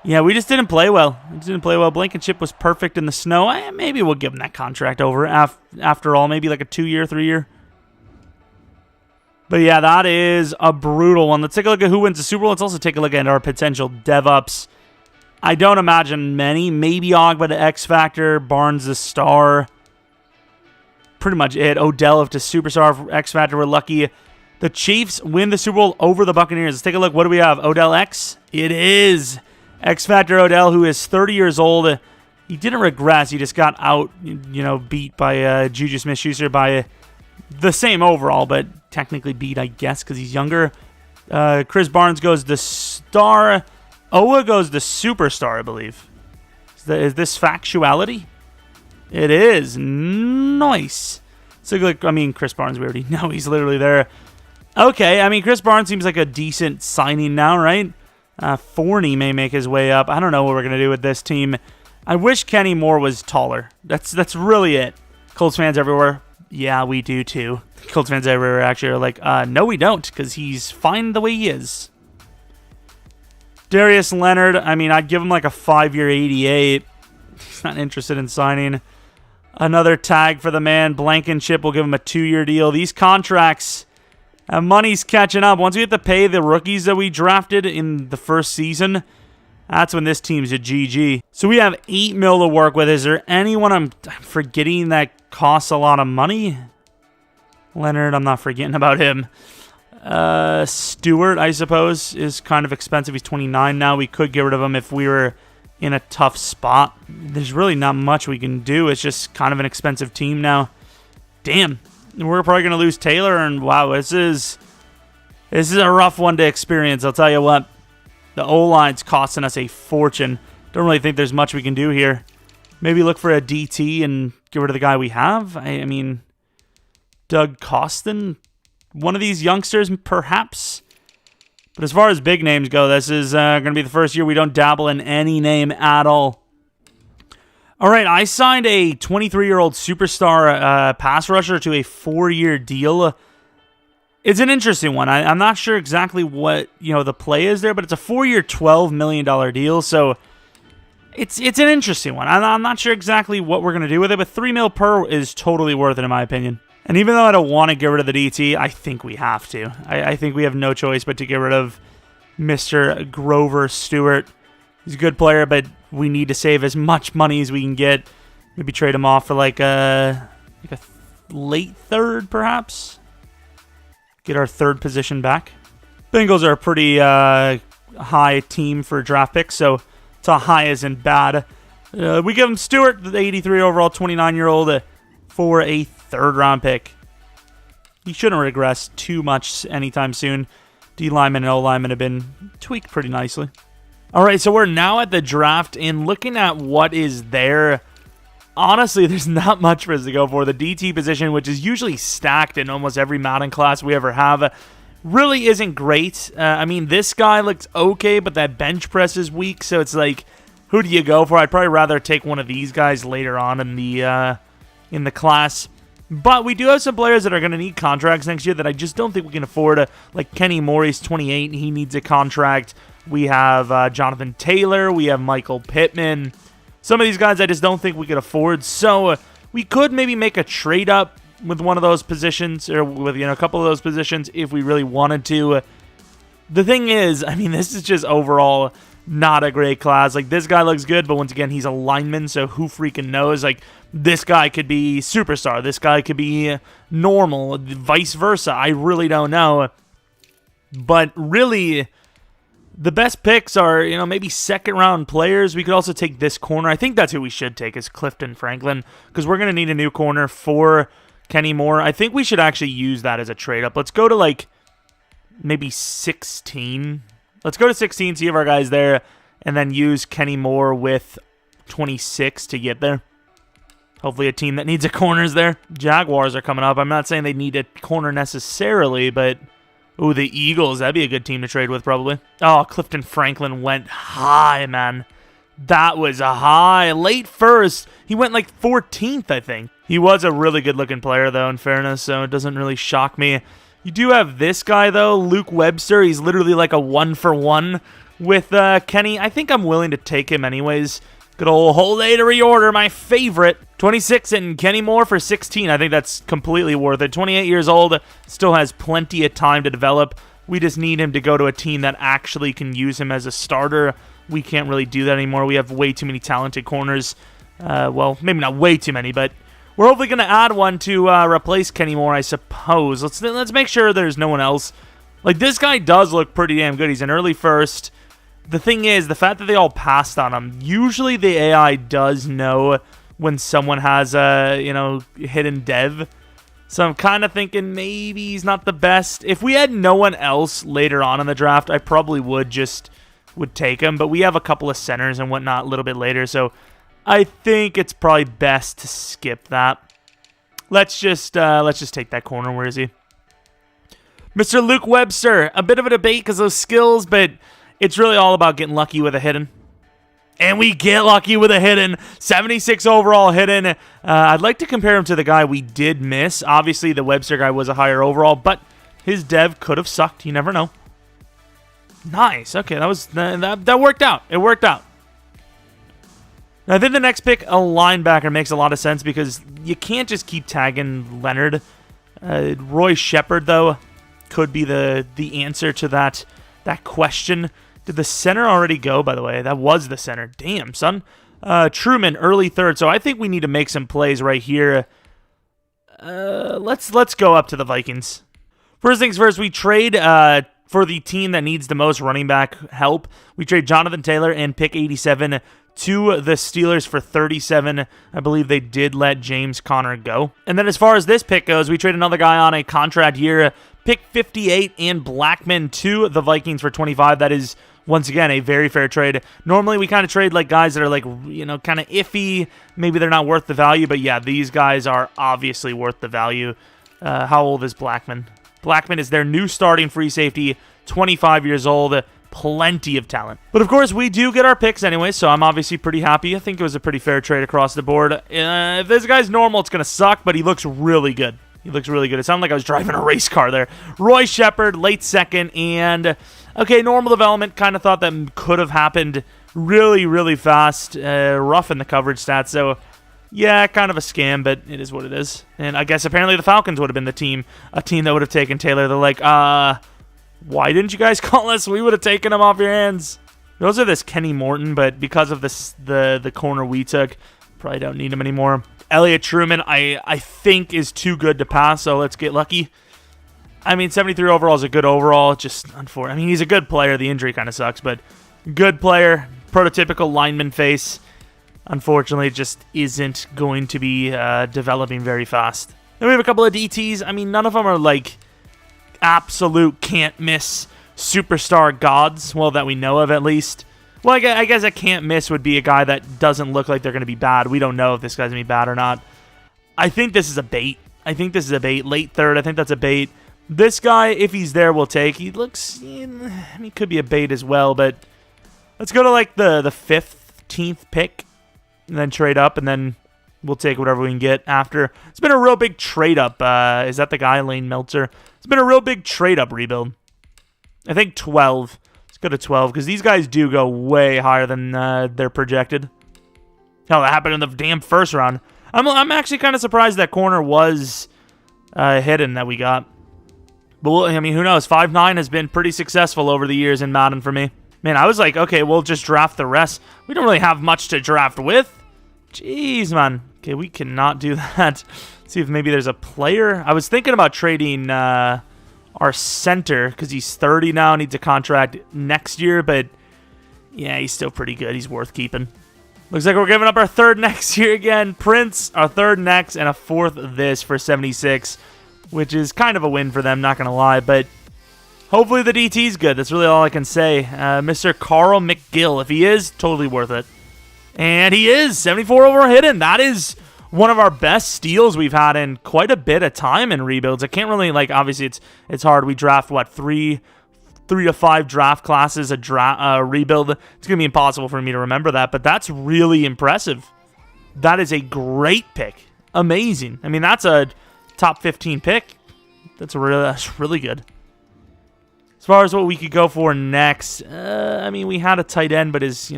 Yeah, we just didn't play well. Blankenship was perfect in the snow. Maybe we'll give him that contract over after all. Maybe like a 2-year, 3-year. But yeah, that is a brutal one. Let's take a look at who wins the Super Bowl. Let's also take a look at our potential dev-ups. I don't imagine many. Maybe Ogba to X Factor, Barnes the star. Pretty much it. Odell to Superstar, X Factor. We're lucky. The Chiefs win the Super Bowl over the Buccaneers. Let's take a look. What do we have? Odell X? It is. X Factor Odell, who is 30 years old. He didn't regress. He just got out, beat by Juju Smith-Schuster by the same overall, but technically beat, I guess, because he's younger. Chris Barnes goes the star. Owa goes the superstar, I believe. Is this factuality? It is. Nice. So, Chris Barnes, we already know he's literally there. Okay, Chris Barnes seems like a decent signing now, right? Forney may make his way up. I don't know what we're going to do with this team. I wish Kenny Moore was taller. That's really it. Colts fans everywhere. Yeah, we do too. Colts fans everywhere actually are like, no we don't, because he's fine the way he is. Darius Leonard, I'd give him like a 5-year 88. He's not interested in signing. Another tag for the man. Blankenship will give him a 2-year deal. These contracts, money's catching up. Once we have to pay the rookies that we drafted in the first season, that's when this team's a GG. So we have $8 million to work with. Is there anyone I'm forgetting that costs a lot of money? Leonard, I'm not forgetting about him. Stewart, I suppose, is kind of expensive. He's 29 now. We could get rid of him if we were in a tough spot. There's really not much we can do. It's just kind of an expensive team now. Damn. We're probably going to lose Taylor, and wow, this is a rough one to experience. I'll tell you what. The O-line's costing us a fortune. Don't really think there's much we can do here. Maybe look for a DT and get rid of the guy we have. Doug Costin, one of these youngsters, perhaps. But as far as big names go, this is going to be the first year we don't dabble in any name at all. All right, I signed a 23-year-old superstar pass rusher to a 4-year deal. It's an interesting one. I'm not sure exactly what the play is there, but it's a 4-year, $12 million deal, so it's an interesting one. I'm not sure exactly what we're going to do with it, but $3 million per is totally worth it in my opinion. And even though I don't want to get rid of the DT, I think we have to. I think we have no choice but to get rid of Mr. Grover Stewart. He's a good player, but we need to save as much money as we can get. Maybe trade him off for like a late third, perhaps. Get our third position back. Bengals are a pretty high team for draft picks, so it's a high as in bad. We give him Stewart, the 83 overall, 29-year-old, for a third-round pick. He shouldn't regress too much anytime soon. D-lineman and O-lineman have been tweaked pretty nicely. All right, so we're now at the draft, and looking at what is there, honestly, there's not much for us to go for. The DT position, which is usually stacked in almost every Madden class we ever have, really isn't great. This guy looks okay, but that bench press is weak, so it's like, who do you go for? I'd probably rather take one of these guys later on in the class. But we do have some players that are going to need contracts next year that I just don't think we can afford. Like Kenny Moore, he's 28, and he needs a contract. We have Jonathan Taylor. We have Michael Pittman. Some of these guys I just don't think we could afford. So we could maybe make a trade up with one of those positions, or with a couple of those positions if we really wanted to. The thing is, this is just overall not a great class. Like, this guy looks good, but once again, he's a lineman, so who freaking knows? Like, this guy could be superstar. This guy could be normal, vice versa. I really don't know. But really, the best picks are, maybe second-round players. We could also take this corner. I think that's who we should take, is Clifton Franklin, because we're going to need a new corner for Kenny Moore. I think we should actually use that as a trade-up. Let's go to, like, maybe 16. Let's go to 16, see if our guy's there, and then use Kenny Moore with 26 to get there. Hopefully a team that needs a corner is there. Jaguars are coming up. I'm not saying they need a corner necessarily, but... Ooh, the Eagles. That'd be a good team to trade with, probably. Oh, Clifton Franklin went high, man. That was a high. Late first. He went like 14th, I think. He was a really good-looking player, though, in fairness, so it doesn't really shock me. You do have this guy, though, Luke Webster. He's literally like a one-for-one with Kenny. I think I'm willing to take him anyways. Good old whole day to reorder, my favorite. 26 and Kenny Moore for 16. I think that's completely worth it. 28 years old, still has plenty of time to develop. We just need him to go to a team that actually can use him as a starter. We can't really do that anymore. We have way too many talented corners. Well, maybe not way too many, but we're hopefully going to add one to replace Kenny Moore, I suppose. Let's make sure there's no one else. Like, this guy does look pretty damn good. He's an early first. The thing is, the fact that they all passed on him, usually the AI does know when someone has a, hidden dev. So I'm kind of thinking maybe he's not the best. If we had no one else later on in the draft, I probably would take him. But we have a couple of centers and whatnot a little bit later, so I think it's probably best to skip that. Let's just take that corner. Where is he? Mr. Luke Webster. A bit of a debate because of those skills, but it's really all about getting lucky with a hidden. And we get lucky with a hidden. 76 overall hidden. I'd like to compare him to the guy we did miss. Obviously, the Webster guy was a higher overall, but his dev could have sucked. You never know. Nice. Okay, that worked out. It worked out. I think the next pick, a linebacker, makes a lot of sense because you can't just keep tagging Leonard. Roy Shepard, though, could be the answer to that question. Did the center already go, by the way? That was the center. Damn, son. Truman, early third. So I think we need to make some plays right here. Let's go up to the Vikings. First things first, we trade for the team that needs the most running back help. We trade Jonathan Taylor and pick 87 to the Steelers for 37. I believe they did let James Conner go. And then as far as this pick goes, we trade another guy on a contract year. Pick 58 and Blackman to the Vikings for 25. That is, once again, a very fair trade. Normally, we kind of trade like guys that are like, kind of iffy. Maybe they're not worth the value, but yeah, these guys are obviously worth the value. How old is Blackman? Blackman is their new starting free safety, 25 years old. Plenty of talent. But of course, we do get our picks anyway, so I'm obviously pretty happy. I think it was a pretty fair trade across the board. If this guy's normal, it's going to suck, but he looks really good. He looks really good. It sounded like I was driving a race car there. Roy Shepard, late second, and okay, normal development. Kind of thought that could have happened really, really fast. Rough in the coverage stats, so yeah, kind of a scam, but it is what it is. And I guess apparently the Falcons would have been a team that would have taken Taylor. They're like, why didn't you guys call us? We would have taken him off your hands. Those are this Kenny Morton, but because of this, the corner we took, probably don't need him anymore. Elliott Truman, I think, is too good to pass, so let's get lucky. I mean, 73 overall is a good overall. Just unfortunate. I mean, he's a good player. The injury kind of sucks, but good player. Prototypical lineman face. Unfortunately, it just isn't going to be developing very fast. Then we have a couple of DTs. I mean, none of them are like absolute can't-miss superstar gods. Well, that we know of at least. Well, I guess a can't-miss would be a guy that doesn't look like they're going to be bad. We don't know if this guy's going to be bad or not. I think this is a bait. Late third, I think that's a bait. This guy, if he's there, we'll take. He looks, he could be a bait as well, but let's go to like the 15th pick and then trade up, and then we'll take whatever we can get after. It's been a real big trade-up. Is that the guy, Lane Meltzer? It's been a real big trade-up rebuild. I think 12. Let's go to 12, because these guys do go way higher than they're projected. Hell, that happened in the damn first round. I'm actually kind of surprised that corner was hidden that we got. But, I mean, who knows? 5'9" has been pretty successful over the years in Madden for me. Man, I was like, okay, we'll just draft the rest. We don't really have much to draft with. Jeez, man. Okay, we cannot do that. See if maybe there's a player. I was thinking about trading our center because he's 30 now, needs a contract next year, but yeah, he's still pretty good. He's worth keeping. Looks like we're giving up our third next year again. Prince, our third next, and a fourth this for 76, which is kind of a win for them, not going to lie, but hopefully the DT's good. That's really all I can say. Mr. Carl McGill, if he is, totally worth it. And he is, 74 over hidden. That is one of our best steals we've had in quite a bit of time in rebuilds. I can't really, like, obviously it's hard. We draft, what, three to five draft classes a rebuild. It's going to be impossible for me to remember that, but that's really impressive. That is a great pick. Amazing. I mean, that's a top 15 pick. That's really good. As far as what we could go for next, I mean, we had a tight end, but his,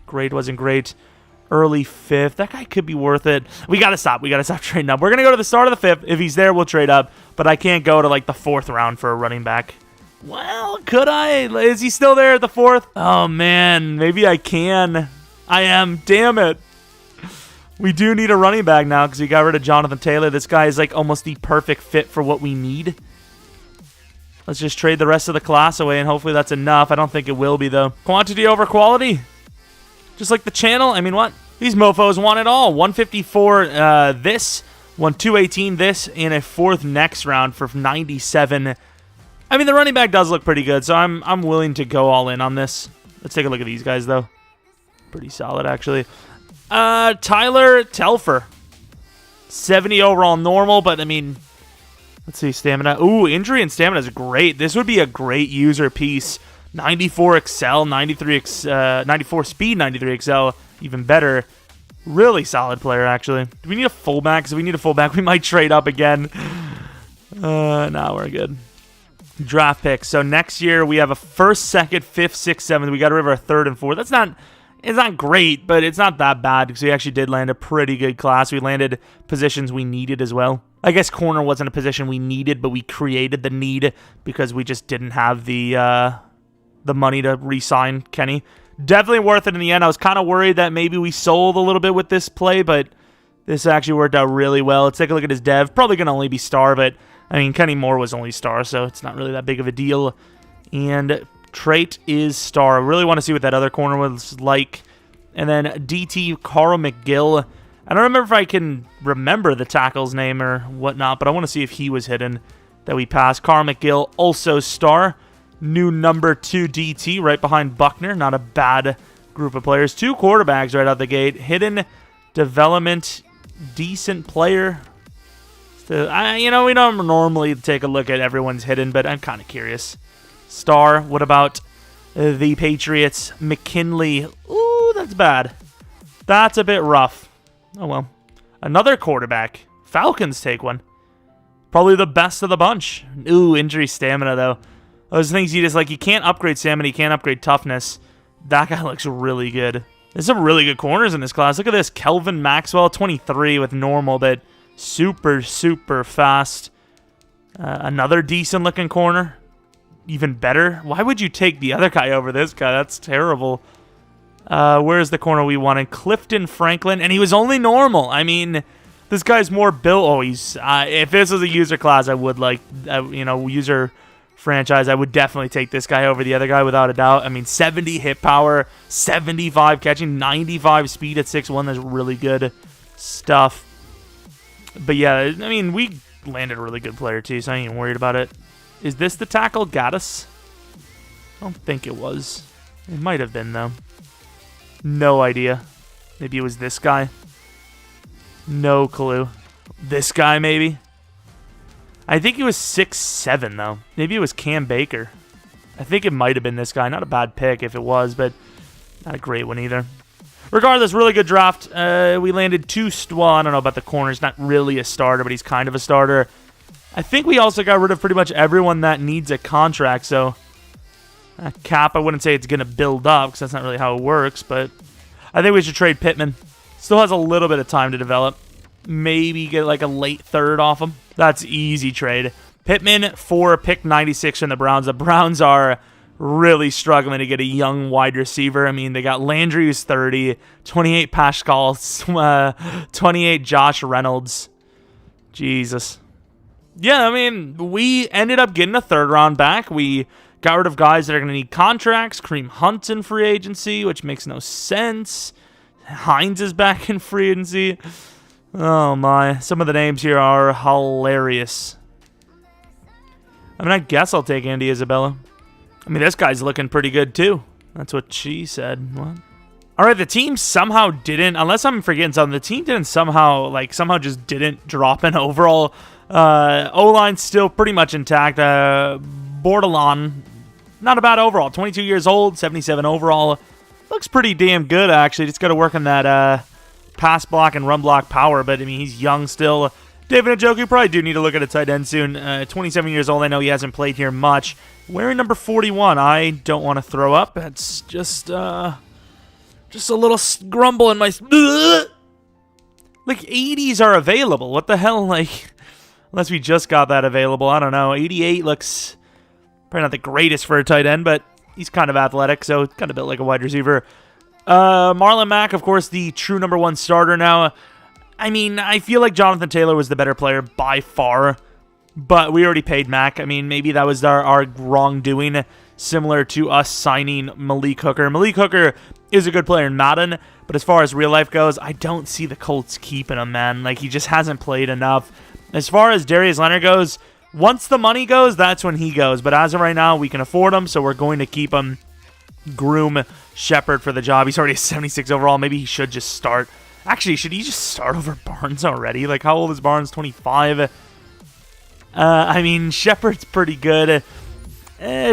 grade wasn't great. Early fifth. That guy could be worth it. We got to stop. We got to stop trading up. We're going to go to the start of the fifth. If he's there, we'll trade up, but I can't go to, like, the fourth round for a running back. Well, could I? Is he still there at the fourth? Oh, man. Maybe I can. I am. Damn it. We do need a running back now because we got rid of Jonathan Taylor. This guy is like almost the perfect fit for what we need. Let's just trade the rest of the class away, and hopefully that's enough. I don't think it will be, though. Quantity over quality. Just like the channel. I mean, what? These mofos want it all. 154 this, 218 this, and a fourth next round for 97. I mean, the running back does look pretty good, so I'm willing to go all in on this. Let's take a look at these guys, though. Pretty solid, actually. Tyler Telfer. 70 overall normal, but, I mean, let's see, stamina. Ooh, injury and stamina is great. This would be a great user piece. 94 Excel, 94 speed, 93 Excel, even better. Really solid player, actually. Do we need a fullback? Because if we need a fullback, we might trade up again. No, we're good. Draft picks. So next year we have a first, second, fifth, sixth, seventh. We got rid of our third and fourth. It's not great, but it's not that bad because we actually did land a pretty good class. We landed positions we needed as well. I guess corner wasn't a position we needed, but we created the need because we just didn't have the money to re-sign Kenny. Definitely worth it in the end. I was kind of worried that maybe we sold a little bit with this play, but this actually worked out really well. Let's take a look at his dev. Probably going to only be star, but I mean, Kenny Moore was only star, so it's not really that big of a deal. And trait is star. I really want to see what that other corner was like. And then DT Carl McGill. I don't remember if I can remember the tackle's name or whatnot, but I want to see if he was hidden that we passed. Carl McGill, also star. New number 2 DT right behind Buckner. Not a bad group of players. 2 quarterbacks right out the gate. Hidden development, decent player. So, we don't normally take a look at everyone's hidden, but I'm kind of curious. Star, what about the Patriots? McKinley. Ooh, that's bad. That's a bit rough. Oh, well. Another quarterback. Falcons take one. Probably the best of the bunch. Ooh, injury stamina, though. Those things you can't upgrade stamina, you can't upgrade toughness. That guy looks really good. There's some really good corners in this class. Look at this. Kelvin Maxwell, 23 with normal, but super, super fast. Another decent-looking corner. Even better. Why would you take the other guy over this guy? That's terrible. Where's the corner we wanted? Clifton Franklin, and he was only normal. I mean, this guy's more built. Oh, he's... if this was a user class, I would user franchise, I would definitely take this guy over the other guy without a doubt. I mean, 70 hit power, 75 catching, 95 speed at 6'1". That's really good stuff. But yeah, I mean, we landed a really good player too, so I ain't even worried about it. Is this the tackle? Gaddis? I don't think it was. It might have been, though. No idea. Maybe it was this guy. No clue. This guy, maybe? I think he was 6'7", though. Maybe it was Cam Baker. I think it might have been this guy. Not a bad pick if it was, but not a great one either. Regardless, really good draft. We landed 2... Well, I don't know about the corners. Not really a starter, but he's kind of a starter. I think we also got rid of pretty much everyone that needs a contract, so... Cap, I wouldn't say it's going to build up, because that's not really how it works, but... I think we should trade Pittman. Still has a little bit of time to develop. Maybe get like a late third off him. That's easy trade. Pittman for pick 96 from the Browns. The Browns are really struggling to get a young wide receiver. I mean, they got Landry, who's 30, 28 Pascal, 28 Josh Reynolds. Jesus. Yeah, I mean, we ended up getting a third-round back. We got rid of guys that are going to need contracts. Kareem Hunt's in free agency, which makes no sense. Hines is back in free agency. Oh, my. Some of the names here are hilarious. I mean, I guess I'll take Andy Isabella. I mean, this guy's looking pretty good, too. That's what she said. What? All right, the team somehow didn't, unless I'm forgetting something, the team didn't somehow just didn't drop an overall. O-line's still pretty much intact. Bordelon, not a bad overall. 22 years old, 77 overall. Looks pretty damn good, actually. Just got to work on that pass block and run block power, but, I mean, he's young still. David Njoku, probably do need to look at a tight end soon. 27 years old. I know he hasn't played here much. Wearing number 41. I don't want to throw up. That's just a little grumble in my... Like, 80s are available. What the hell? Like, unless we just got that available. I don't know. 88 looks probably not the greatest for a tight end, but he's kind of athletic, so kind of built like a wide receiver. Marlon Mack, of course, the true number 1 starter now. I mean, I feel like Jonathan Taylor was the better player by far, but we already paid Mack. I mean, maybe that was our wrongdoing, similar to us signing Malik Hooker. Malik Hooker is a good player in Madden, but as far as real life goes, I don't see the Colts keeping him, man. Like, he just hasn't played enough. As far as Darius Leonard goes, once the money goes, that's when he goes. But as of right now, we can afford him, so we're going to keep him. Groom Shepard for the job. He's already a 76 overall. Maybe he should just start. Actually, should he just start over Barnes already? Like, how old is Barnes? 25. I mean, Shepard's pretty good.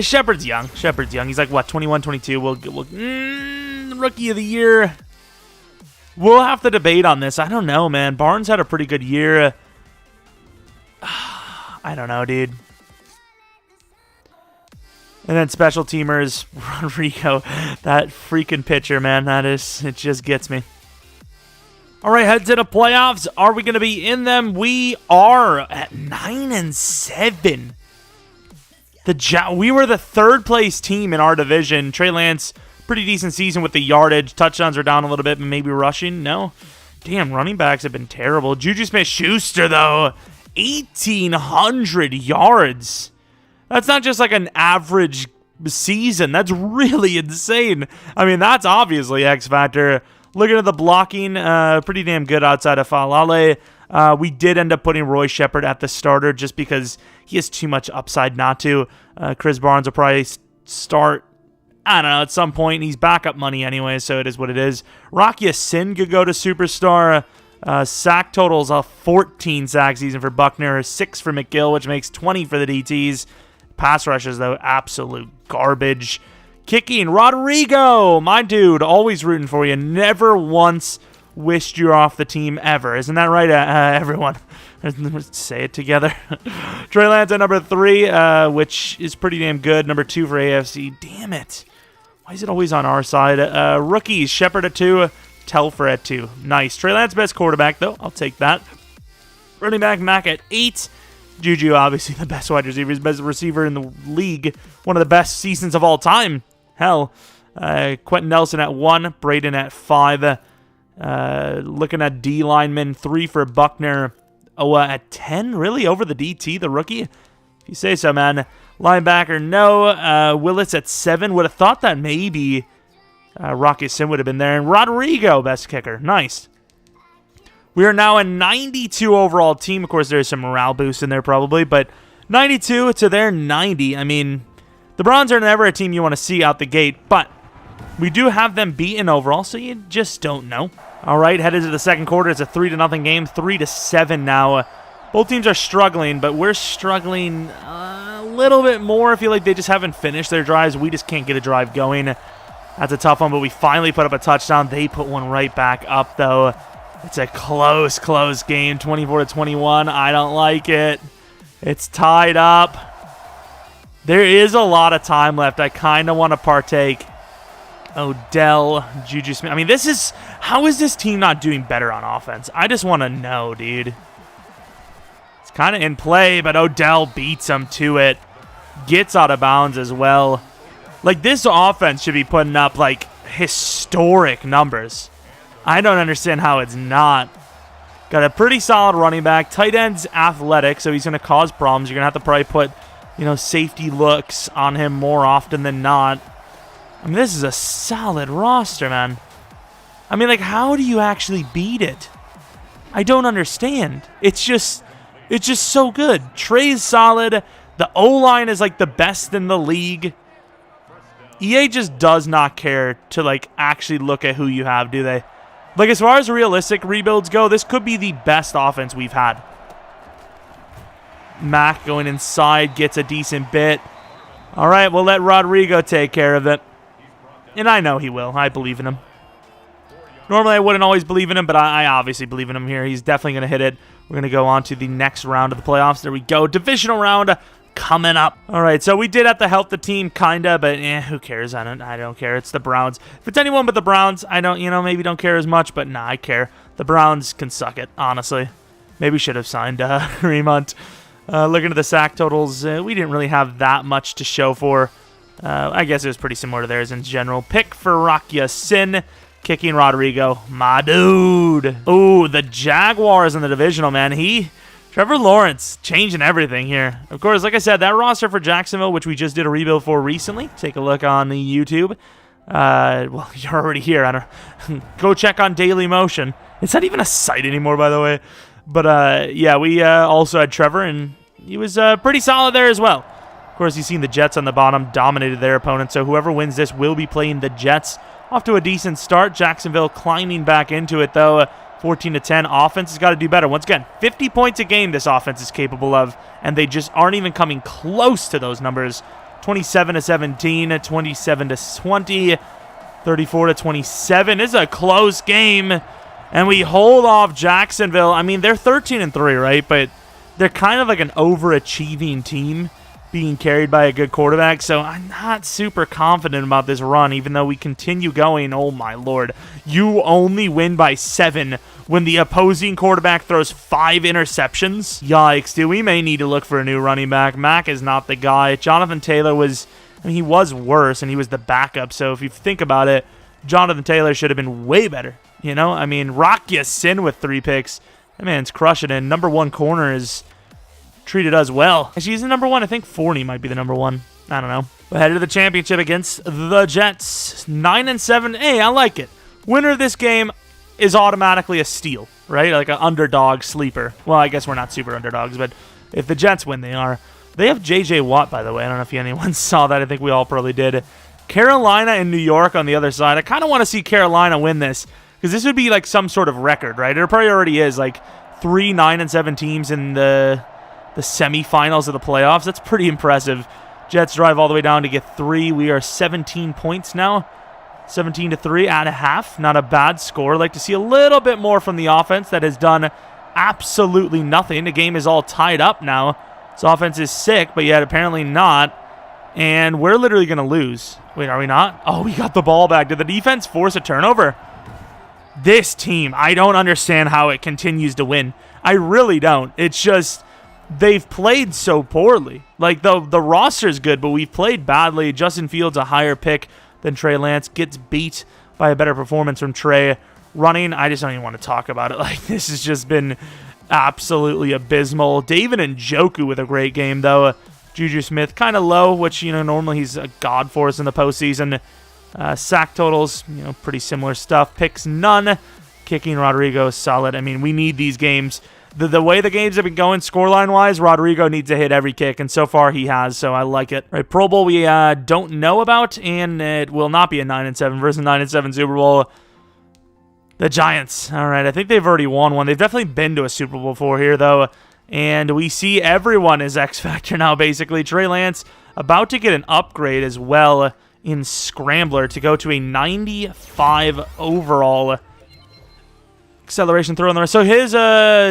Shepard's young. He's like, what, 21, 22? We'll Rookie of the Year. We'll have to debate on this. I don't know, man. Barnes had a pretty good year. I don't know, dude. And then special teamers, Rodrigo. That freaking pitcher, man. It just gets me. All right, heads into playoffs. Are we going to be in them? We are at 9-7. We were the third place team in our division. Trey Lance, pretty decent season with the yardage. Touchdowns are down a little bit, but maybe rushing. No. Damn, running backs have been terrible. Juju Smith-Schuster, though, 1,800 yards. That's not just like an average season. That's really insane. I mean, that's obviously X Factor. Looking at the blocking, pretty damn good outside of Falale. We did end up putting Roy Shepard at the starter just because he has too much upside not to. Chris Barnes will probably start, I don't know, at some point. He's backup money anyway, so it is what it is. Rocky Sin could go to superstar. Sack totals a 14 sack season for Buckner, 6 for McGill, which makes 20 for the DTs. Pass rushes, though, absolute garbage. Kicking, Rodrigo, my dude, always rooting for you. Never once wished you off the team ever. Isn't that right, everyone? Let's say it together. Trey Lance at number 3, which is pretty damn good. Number 2 for AFC. Damn it. Why is it always on our side? Rookies, Shepard at 2, Telfer at 2. Nice. Trey Lance, best quarterback, though. I'll take that. Running back, Mack at 8. Juju, obviously the best wide receiver. He's the best receiver in the league. One of the best seasons of all time. Hell. Quentin Nelson at 1. Braden at 5. Looking at D lineman, 3 for Buckner. Oh, at 10? Really? Over the DT, the rookie? If you say so, man. Linebacker, no. Willis at 7. Would have thought that maybe Rocky Sin would have been there. And Rodrigo, best kicker. Nice. We are now a 92 overall team. Of course, there's some morale boost in there probably, but 92 to their 90. I mean, the Browns are never a team you want to see out the gate, but we do have them beaten overall, so you just don't know. All right, headed to the second quarter. It's a 3-0 game, 3-7 now. Both teams are struggling, but we're struggling a little bit more. I feel like they just haven't finished their drives. We just can't get a drive going. That's a tough one, but we finally put up a touchdown. They put one right back up, though. It's a close game, 24-21. I don't like it. It's tied up. There is a lot of time left. I kind of want to partake. Odell, Juju Smith. I mean, how is this team not doing better on offense? I just want to know, dude. It's kind of in play, but Odell beats him to it. Gets out of bounds as well. Like, this offense should be putting up, like, historic numbers. I don't understand how it's not. Got a pretty solid running back. Tight end's athletic, so he's going to cause problems. You're going to have to probably put, safety looks on him more often than not. I mean, this is a solid roster, man. I mean, like, how do you actually beat it? I don't understand. It's just so good. Trey's solid. The O-line is, like, the best in the league. EA just does not care to, like, actually look at who you have, do they? Like, as far as realistic rebuilds go, this could be the best offense we've had. Mac going inside, gets a decent bit. All right, we'll let Rodrigo take care of it. And I know he will. I believe in him. Normally, I wouldn't always believe in him, but I obviously believe in him here. He's definitely going to hit it. We're going to go on to the next round of the playoffs. There we go. Divisional round coming up. All right, so we did have to help the team, kinda, but who cares? I don't care. It's the Browns. If it's anyone but the Browns, I don't, maybe don't care as much, but nah, I care. The Browns can suck it, honestly. Maybe should have signed Remont. Looking at the sack totals, we didn't really have that much to show for. I guess it was pretty similar to theirs in general. Pick for Rakia Sin. Kicking Rodrigo. My dude. Ooh, the Jaguars in the divisional, man. Trevor Lawrence changing everything here. Of course, like I said, that roster for Jacksonville, which we just did a rebuild for recently. Take a look on the YouTube. Well, you're already here. I don't. Go check on Daily Motion. It's not even a site anymore, by the way. But yeah, we also had Trevor, and he was pretty solid there as well. Of course, you've seen the Jets on the bottom dominated their opponent, so whoever wins this will be playing the Jets. Off to a decent start. Jacksonville climbing back into it, though. 14-10. Offense has got to do better. Once again, 50 points a game this offense is capable of, and they just aren't even coming close to those numbers. 27-17, 27-20, 34-27. This is a close game, and we hold off Jacksonville. I mean, they're 13-3, right? But they're kind of like an overachieving team, being carried by a good quarterback, so I'm not super confident about this run, even though we continue going. Oh my lord. You only win by 7 when the opposing quarterback throws 5 interceptions? Yikes, dude. We may need to look for a new running back. Mac is not the guy. Jonathan Taylor he was worse, and he was the backup, so if you think about it, Jonathan Taylor should have been way better, I mean, Rakia Sin with 3 picks. That man's crushing it. Number 1 corner is treated us well. Actually, he's the number 1. I think Forney might be the number 1. I don't know. But headed to the championship against the Jets. 9-7. Hey, I like it. Winner of this game is automatically a steal, right? Like an underdog sleeper. Well, I guess we're not super underdogs, but if the Jets win, they are. They have J.J. Watt, by the way. I don't know if anyone saw that. I think we all probably did. Carolina and New York on the other side. I kind of want to see Carolina win this, because this would be like some sort of record, right? It probably already is, like 3 9-7 teams in the semifinals of the playoffs. That's pretty impressive. Jets drive all the way down to get 3. We are 17 points now. 17-3 at a half. Not a bad score. Like to see a little bit more from the offense that has done absolutely nothing. The game is all tied up now. This offense is sick, but yet apparently not. And we're literally going to lose. Wait, are we not? Oh, we got the ball back. Did the defense force a turnover? This team, I don't understand how it continues to win. I really don't. It's just they've played so poorly. Like, the roster's good, but we've played badly. Justin Fields, a higher pick than Trey Lance, gets beat by a better performance from Trey. Running, I just don't even want to talk about it. Like, this has just been absolutely abysmal. David Njoku with a great game, though. Juju Smith kind of low, which, normally he's a god for us in the postseason. Sack totals, pretty similar stuff. Picks, none. Kicking, Rodrigo is solid. I mean, we need these games. The way the games have been going scoreline-wise, Rodrigo needs to hit every kick, and so far he has, so I like it. Right, Pro Bowl we don't know about, and it will not be a 9-7 versus 9-7 Super Bowl. The Giants. All right, I think they've already won one. They've definitely been to a Super Bowl before here, though, and we see everyone is X Factor now, basically. Trey Lance about to get an upgrade as well in Scrambler to go to a 95 overall acceleration throw on the rest. So his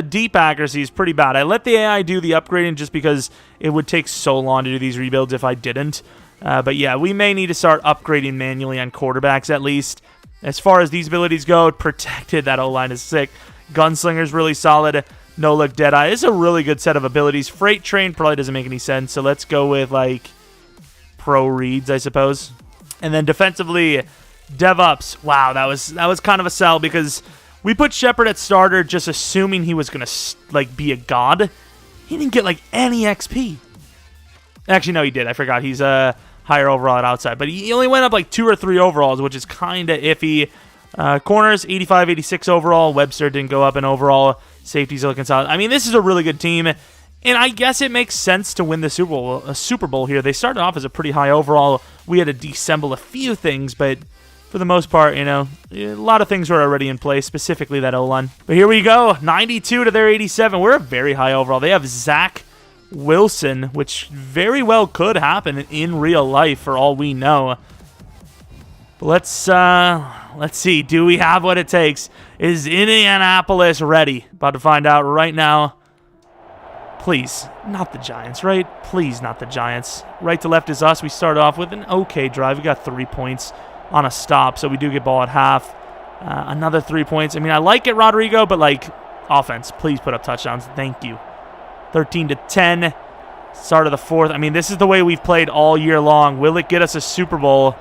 deep accuracy is pretty bad. I let the AI do the upgrading just because it would take so long to do these rebuilds if I didn't. But yeah, we may need to start upgrading manually on quarterbacks at least. As far as these abilities go, protected, that O-line is sick. Gunslinger's really solid. No Look Deadeye is a really good set of abilities. Freight Train probably doesn't make any sense, so let's go with like pro reads, I suppose. And then defensively, DevUps. Wow, that was kind of a sell because we put Shepard at starter just assuming he was going to like be a god. He didn't get like any XP. Actually, no, he did. I forgot. He's a higher overall at outside. But he only went up like 2 or 3 overalls, which is kind of iffy. Corners, 85, 86 overall. Webster didn't go up in overall. Safeties are looking solid. I mean, this is a really good team. And I guess it makes sense to win the Super Bowl here. They started off as a pretty high overall. We had to disassemble a few things, but for the most part, you know, a lot of things were already in place, specifically that O-line. But here we go, 92 to their 87. We're a very high overall. They have Zach Wilson, which very well could happen in real life for all we know. But let's see. Do we have what it takes? Is Indianapolis ready? About to find out right now. Please, not the Giants, right? Please, not the Giants. Right to left is us. We start off with an okay drive. We got 3 points on a stop, so we do get ball at half. Another 3 points. I mean, I like it, Rodrigo, but, like, offense, please put up touchdowns. Thank you. 13 to 10. Start of the fourth. I mean, this is the way we've played all year long. Will it get us a Super Bowl?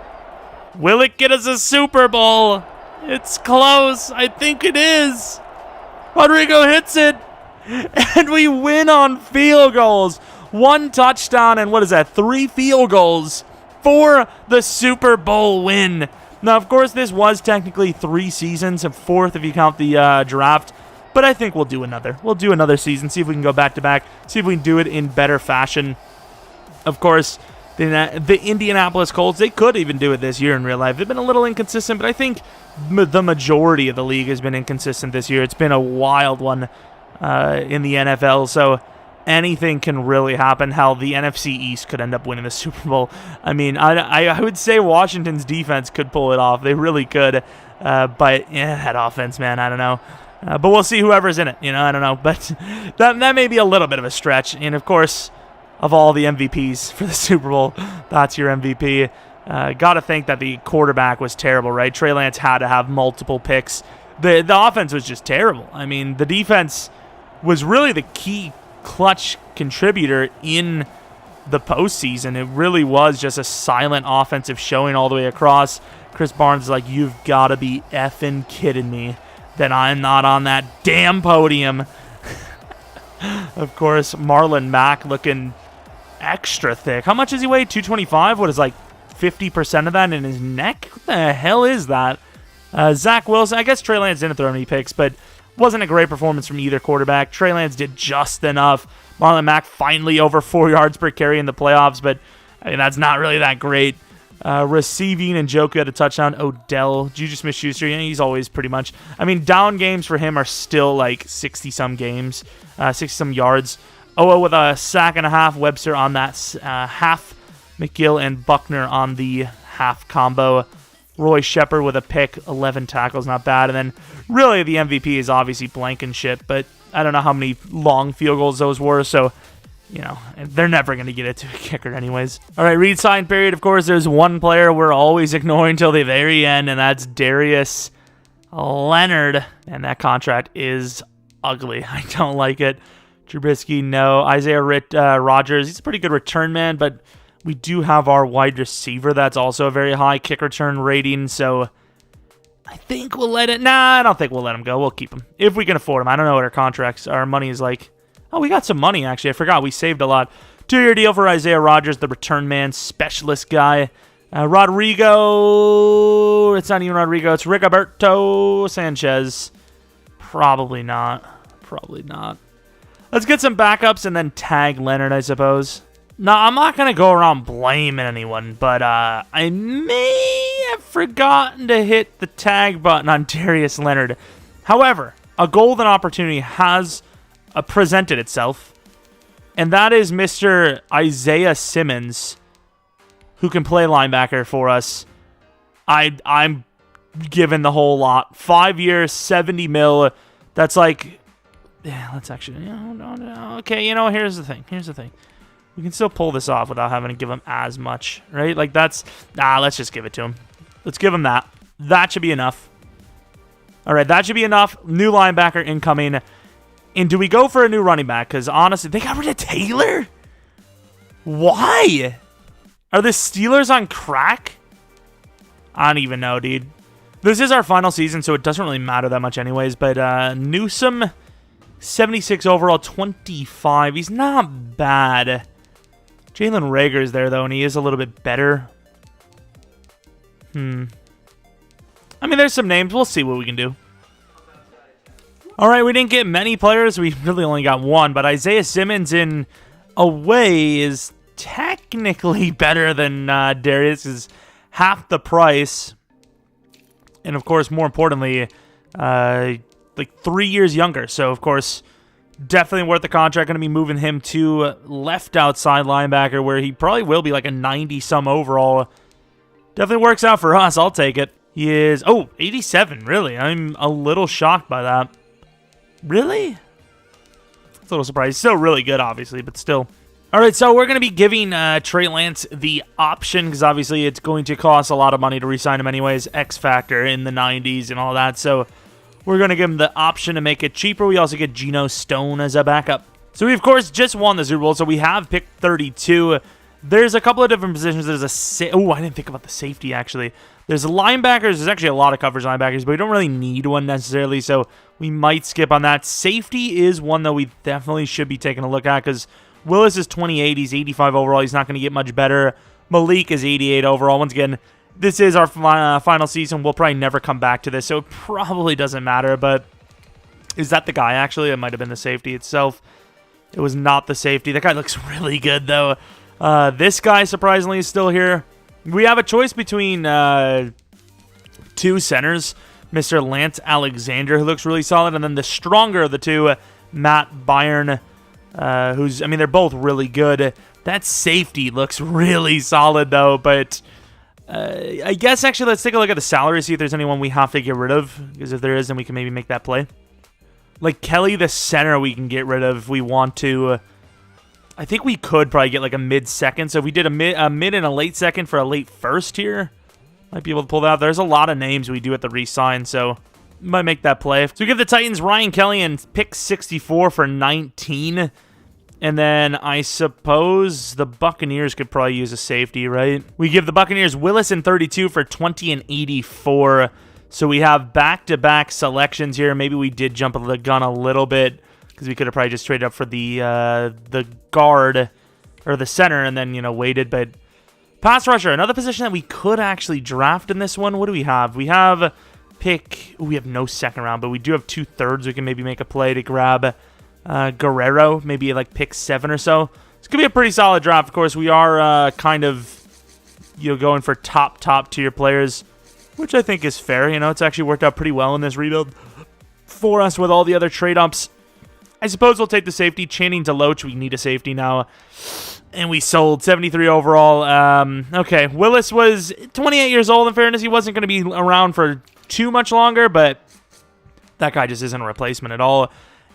Will it get us a Super Bowl? It's close. I think it is. Rodrigo hits it. And we win on field goals. 1 touchdown and what is that? 3 field goals for the Super Bowl win. Now, of course, this was technically 3 seasons, a 4th if you count the draft. But I think we'll do another. We'll do another season, see if we can go back-to-back, see if we can do it in better fashion. Of course, the Indianapolis Colts, they could even do it this year in real life. They've been a little inconsistent, but I think the majority of the league has been inconsistent this year. It's been a wild one in the NFL, so anything can really happen. How the NFC East could end up winning the Super Bowl. I mean, I would say Washington's defense could pull it off. They really could, but yeah, that offense, man, I don't know. But we'll see whoever's in it, you know, I don't know. But that may be a little bit of a stretch. And, of course, of all the MVPs for the Super Bowl, that's your MVP. Got to think that the quarterback was terrible, right? Trey Lance had to have multiple picks. The offense was just terrible. I mean, the defense was really the key clutch contributor in the postseason. It really was just a silent offensive showing all the way across. Chris Barnes is like, you've got to be effing kidding me that I'm not on that damn podium. Of course, Marlon Mack looking extra thick. How much does he weigh? 225? What is like 50% of that in his neck? What the hell is that? Zach Wilson, I guess Trey Lance didn't throw any picks, but wasn't a great performance from either quarterback. Trey Lance did just enough. Marlon Mack finally over 4 yards per carry in the playoffs, but I mean, that's not really that great. Receiving, and Njoku had a touchdown. Odell, Juju Smith-Schuster, he's always pretty much. I mean, down games for him are still like 60-some games, 60-some yards. Owa with a sack and a half. Webster on that half. McGill and Buckner on the half combo. Roy Shepard with a pick, 11 tackles, not bad. And then really the MVP is obviously Blankenship, but I don't know how many long field goals those were, so, you know, they're never going to get it to a kicker anyways. All right, read sign period. Of course, there's one player we're always ignoring till the very end, and that's Darius Leonard. And that contract is ugly. I don't like it. Trubisky, no. Isaiah Rodgers, he's a pretty good return man, but we do have our wide receiver that's also a very high kick return rating, so I think we'll let it. Nah, I don't think we'll let him go. We'll keep him if we can afford him. I don't know what our money is like. Oh, we got some money, actually. I forgot. We saved a lot. 2-year deal for Isaiah Rodgers, the return man specialist guy. Rodrigo. It's not even Rodrigo. It's Rigoberto Sanchez. Probably not. Probably not. Let's get some backups and then tag Leonard, I suppose. No, I'm not going to go around blaming anyone, but I may have forgotten to hit the tag button on Darius Leonard. However, a golden opportunity has presented itself, and that is Mr. Isaiah Simmons, who can play linebacker for us. I'm giving the whole lot. 5 years, $70 million. That's like, yeah, let's actually, okay, here's the thing. We can still pull this off without having to give him as much, right? Like let's just give it to him. Let's give him that. That should be enough. All right, that should be enough. New linebacker incoming. And do we go for a new running back? Because honestly, they got rid of Taylor? Why? Are the Steelers on crack? I don't even know, dude. This is our final season, so it doesn't really matter that much anyways. But Newsome, 76 overall, 25. He's not bad. Jalen Reagor's there, though, and he is a little bit better. I mean, there's some names. We'll see what we can do. All right, we didn't get many players. We really only got one, but Isaiah Simmons, in a way, is technically better than Darius. Is half the price. And, of course, more importantly, like 3 years younger. So, of course, definitely worth the contract. Going to be moving him to left outside linebacker, where he probably will be like a 90-some overall. Definitely works out for us. I'll take it. He is, 87, really. I'm a little shocked by that. Really? It's a little surprised. He's still really good, obviously, but still. All right, so we're going to be giving Trey Lance the option, because obviously it's going to cost a lot of money to re-sign him anyways. X Factor in the 90s and all that. So we're going to give him the option to make it cheaper. We also get Geno Stone as a backup. So we, of course, just won the Super Bowl, so we have picked 32. There's a couple of different positions. There's a... I didn't think about the safety, actually. There's linebackers. There's actually a lot of coverage linebackers, but we don't really need one necessarily, so we might skip on that. Safety is one that we definitely should be taking a look at, because Willis is 28. He's 85 overall. He's not going to get much better. Malik is 88 overall. Once again, this is our final season. We'll probably never come back to this, so it probably doesn't matter, but is that the guy, actually? It might have been the safety itself. It was not the safety. That guy looks really good, though. This guy, surprisingly, is still here. We have a choice between two centers, Mr. Lance Alexander, who looks really solid, and then the stronger of the two, Matt Byron, who's, I mean, they're both really good. That safety looks really solid, though, but I guess, actually, let's take a look at the salary, see if there's anyone we have to get rid of, because if there is, then we can maybe make that play. Like, Kelly, the center, we can get rid of if we want to. I think we could probably get like a mid-second. So if we did a mid and a late second for a late first here, might be able to pull that out. There's a lot of names we do at the re-sign, so might make that play. So we give the Titans Ryan Kelly and pick 64 for 19. And then I suppose the Buccaneers could probably use a safety, right? We give the Buccaneers Willis and 32 for 20 and 84. So we have back-to-back selections here. Maybe we did jump the gun a little bit, because we could have probably just traded up for the guard or the center and then, waited. But pass rusher, another position that we could actually draft in this one. What do we have? We have pick... we have no second round, but we do have 2/3. We can maybe make a play to grab Guerrero, maybe like pick 7 or so. It's going to be a pretty solid draft. Of course, we are kind of going for top tier players, which I think is fair. It's actually worked out pretty well in this rebuild for us with all the other trade-ups. I suppose we'll take the safety. Channing Deloach, we need a safety now. And we sold 73 overall. Okay, Willis was 28 years old. In fairness, he wasn't going to be around for too much longer, but that guy just isn't a replacement at all.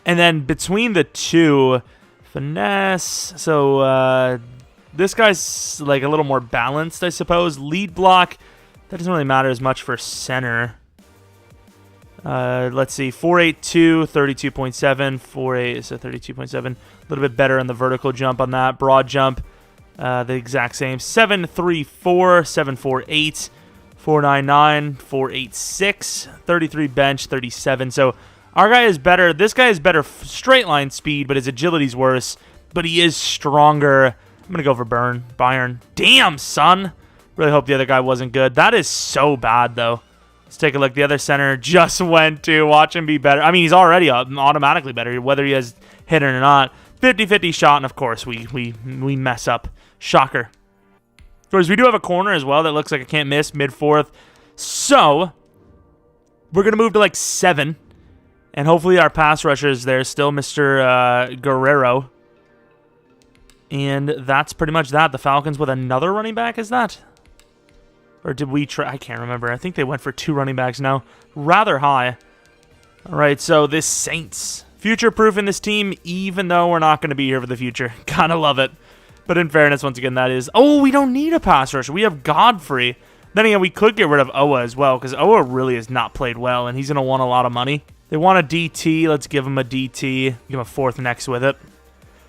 And then between the two, finesse. So this guy's like a little more balanced, I suppose. Lead block, that doesn't really matter as much for center. Let's see, 4.82, 32.7, 4.8, so 32.7. A little bit better on the vertical jump on that. Broad jump, the exact same. 7.34, 7.48, 4.99, 4.86, 33 bench, 37. So our guy is better. This guy is better straight line speed, but his agility's worse. But he is stronger. I'm going to go for Byron. Damn, son. Really hope the other guy wasn't good. That is so bad, though. Let's take a look. The other center just went to. Watch him be better. I mean, he's already automatically better, whether he has hit it or not. 50-50 shot, and of course, we mess up. Shocker. Of course, we do have a corner as well that looks like I can't miss, mid-4th. So, we're going to move to like 7. And hopefully our pass rusher is there still, Mr. Guerrero. And that's pretty much that. The Falcons with another running back, is that? Or did we try? I can't remember. I think they went for 2 running backs now. Rather high. All right, so this Saints. Future-proofing this team, even though we're not going to be here for the future. Kind of love it. But in fairness, once again, that is... oh, we don't need a pass rusher. We have Godfrey. Then again, we could get rid of Owa as well, because Owa really has not played well, and he's going to want a lot of money. They want a DT. Let's give him a DT. Give him a 4th next with it.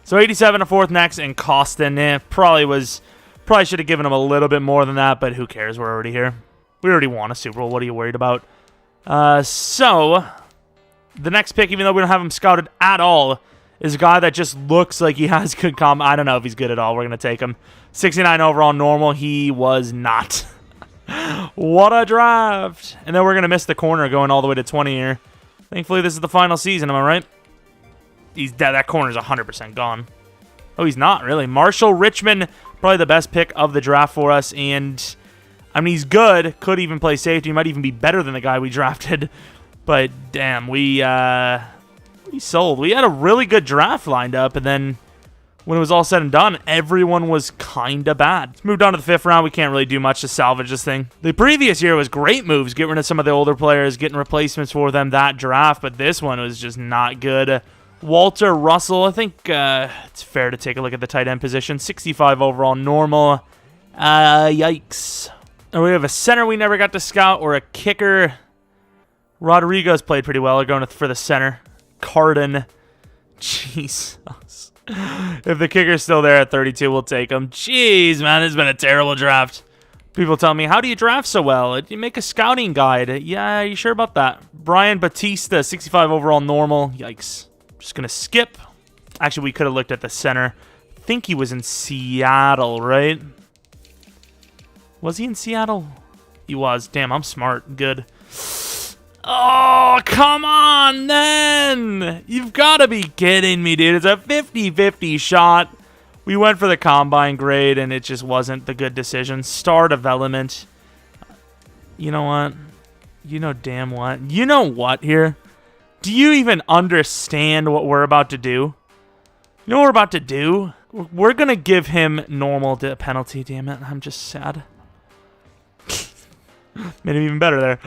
So 87, a 4th next, and Costin probably was Probably should have given him a little bit more than that, but who cares? We're already here. We already won a Super Bowl. What are you worried about? So, the next pick, even though we don't have him scouted at all, is a guy that just looks like he has good comp. I don't know if he's good at all. We're going to take him. 69 overall normal. He was not. What a draft. And then we're going to miss the corner going all the way to 20 here. Thankfully, this is the final season. Am I right? He's dead. That corner's 100% gone. Oh, he's not, really. Marshall Richmond, probably the best pick of the draft for us. And, I mean, he's good. Could even play safety. He might even be better than the guy we drafted. But, damn, we sold. We had a really good draft lined up, and then when it was all said and done, everyone was kind of bad. Let's move on to the 5th round. We can't really do much to salvage this thing. The previous year was great moves, getting rid of some of the older players, getting replacements for them, that draft, but this one was just not good. Walter Russell, I think it's fair to take a look at the tight end position. 65 overall normal. Yikes. And we have a center we never got to scout, or a kicker. Rodrigo's played pretty well. They're going for the center. Carden. Jesus. If the kicker's still there at 32, we'll take him. Jeez, man, it's been a terrible draft. People tell me, how do you draft so well? You make a scouting guide. Yeah, you sure about that? Brian Batista, 65 overall normal. Yikes. Just going to skip. Actually, we could have looked at the center. I think he was in Seattle, right? Was he in Seattle? He was. Damn, I'm smart. Good. Oh, come on, then. You've got to be kidding me, dude. It's a 50-50 shot. We went for the combine grade, and it just wasn't the good decision. Star development. You know what? You know damn what. You know what here? Do you even understand what we're about to do? You know what we're about to do? We're going to give him normal penalty. Damn it. I'm just sad. Made him even better there.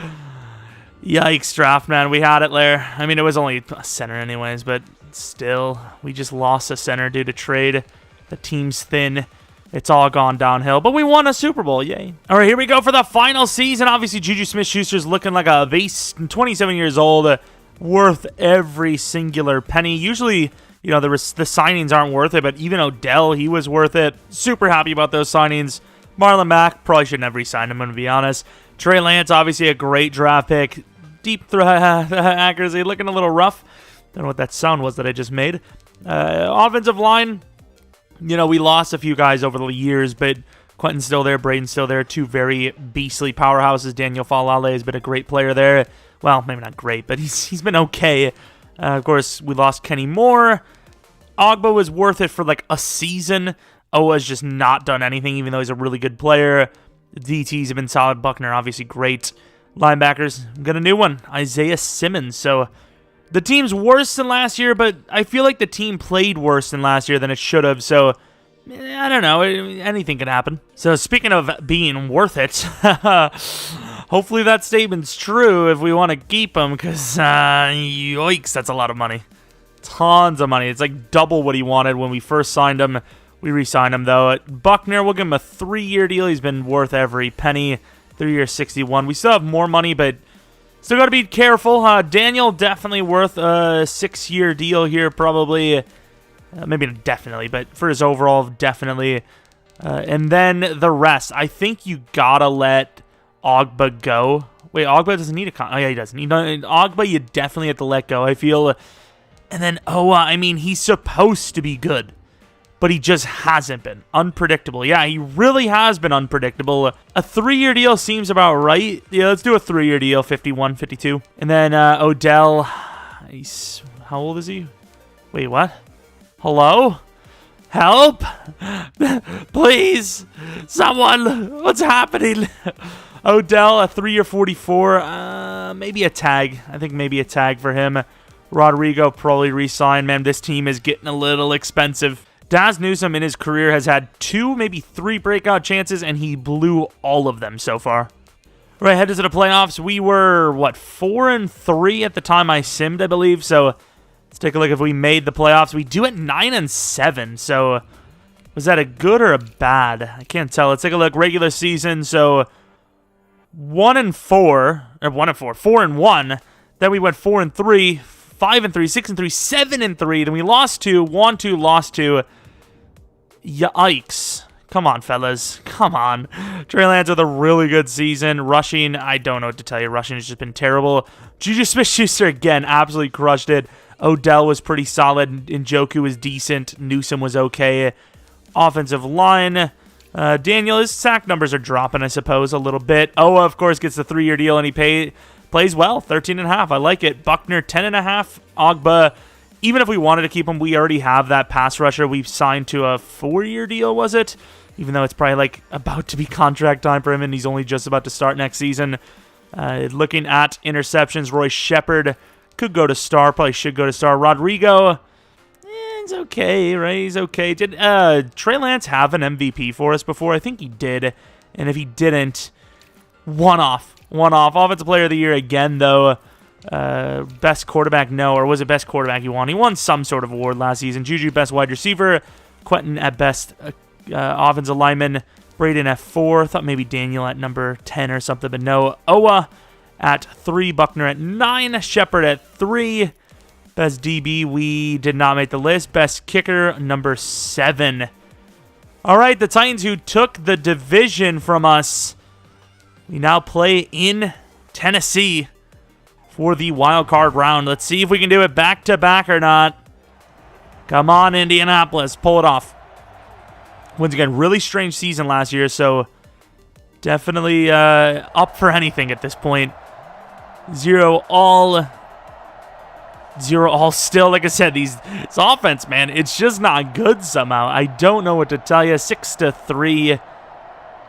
Yikes, draft, man. We had it there. I mean, it was only a center anyways, but still, we just lost a center due to trade. The team's thin. It's all gone downhill, but we won a Super Bowl. Yay. All right, here we go for the final season. Obviously, Juju Smith-Schuster's looking like a vase. 27 years old, worth every singular penny. Usually, you know, the signings aren't worth it, but even Odell, he was worth it. Super happy about those signings. Marlon Mack, probably shouldn't have re-signed him, I'm going to be honest. Trey Lance, obviously a great draft pick. Deep throw accuracy, looking a little rough. Don't know what that sound was that I just made. Offensive line, you know, we lost a few guys over the years, but Quentin's still there, Braden's still there. Two very beastly powerhouses. Daniel Falale has been a great player there. Well, maybe not great, but he's been okay. Of course, we lost Kenny Moore. Ogba was worth it for like a season. Owa's just not done anything, even though he's a really good player. The DTs have been solid. Buckner, obviously great. Linebackers, got a new one. Isaiah Simmons. So the team's worse than last year, but I feel like the team played worse than last year than it should have. So I don't know. Anything can happen. So speaking of being worth it, hopefully that statement's true if we want to keep him, because yikes, that's a lot of money. Tons of money. It's like double what he wanted when we first signed him. We re-signed him, though. Buckner, we'll give him a 3-year deal. He's been worth every penny. 3-year, 61. We still have more money, but still got to be careful. Daniel, definitely worth a 6-year deal here, probably. Maybe not definitely, but for his overall, definitely. And then the rest. I think you got to let Ogba go. Wait, Ogba doesn't need a... Oh, yeah, he doesn't. Ogba, you definitely have to let go, I feel. And then Owa, I mean, he's supposed to be good, but he just hasn't been. Unpredictable. Yeah, he really has been unpredictable. A 3-year deal seems about right. Yeah, let's do a 3-year deal, 51, 52. And then Odell, how old is he? Wait, what? Hello? Help? Please, someone, what's happening? Odell, a 3-year, 44. Maybe a tag. I think maybe a tag for him. Rodrigo probably re-signed. Man, this team is getting a little expensive. Daz Newsome in his career has had 2, maybe 3 breakout chances, and he blew all of them so far. Right, headed to the playoffs. We were, 4-3 at the time I simmed, I believe. So let's take a look if we made the playoffs. We do at 9-7. So was that a good or a bad? I can't tell. Let's take a look. Regular season. So 1-4, or 1-4, 4-1. Then we went 4-3, 5-3, 6-3, 7-3. Then we lost 2, won 2, lost 2. Yikes. Come on, fellas. Come on. Trey Lance with a really good season. Rushing, I don't know what to tell you. Rushing has just been terrible. Juju Smith-Schuster, again, absolutely crushed it. Odell was pretty solid. Njoku was decent. Newsome was okay. Offensive line. Daniel, his sack numbers are dropping, I suppose, a little bit. Owa, of course, gets the 3-year deal, and he plays well. 13.5. I like it. Buckner, 10.5. Ogba, even if we wanted to keep him, we already have that pass rusher. We've signed to a 4-year deal, was it? Even though it's probably like about to be contract time for him, and he's only just about to start next season. Looking at interceptions, Roy Shepard could go to star. Probably should go to star. Rodrigo, it's okay, right? He's okay. Did Trey Lance have an MVP for us before? I think he did. And if he didn't, one off. Offensive Player of the Year again, though. Best quarterback, no. Or was it best quarterback he won? He won some sort of award last season. Juju, best wide receiver. Quentin at best offensive lineman. Braden at 4. Thought maybe Daniel at number 10 or something, but no. Owa at 3. Buckner at 9. Shepard at 3. Best DB, we did not make the list. Best kicker, number 7. All right, the Titans, who took the division from us, we now play in Tennessee for the wild card round. Let's see if we can do it back-to-back or not. Come on, Indianapolis. Pull it off. Once again, really strange season last year, so definitely up for anything at this point. 0-all still. Like I said, this offense, man, it's just not good somehow. I don't know what to tell you. 6-3.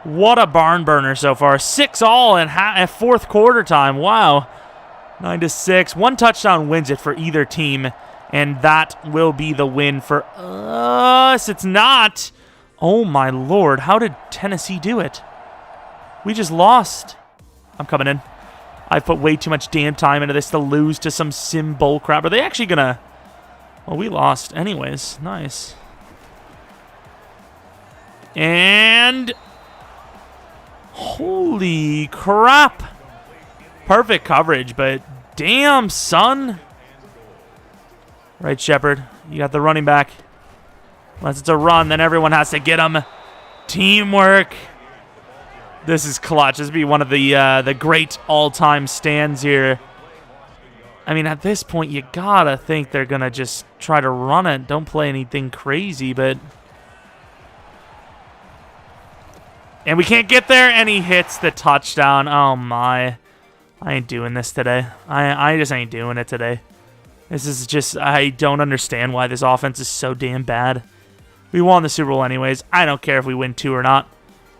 What a barn burner so far. 6-all at fourth quarter time. Wow. 9-6. 1 touchdown wins it for either team, and that will be the win for us. It's not. Oh, my Lord. How did Tennessee do it? We just lost. I'm coming in. I put way too much damn time into this to lose to some sim bull crap. Are they actually going to... Well, we lost anyways. Nice. And... Holy crap. Perfect coverage, but damn, son. Right, Shepard. You got the running back. Unless it's a run, then everyone has to get him. Teamwork. This is clutch. This would be one of the great all-time stands here. I mean, at this point, you gotta think they're gonna just try to run it. Don't play anything crazy, but... And we can't get there, and he hits the touchdown. Oh, my. I ain't doing this today. I just ain't doing it today. This is just... I don't understand why this offense is so damn bad. We won the Super Bowl anyways. I don't care if we win 2 or not.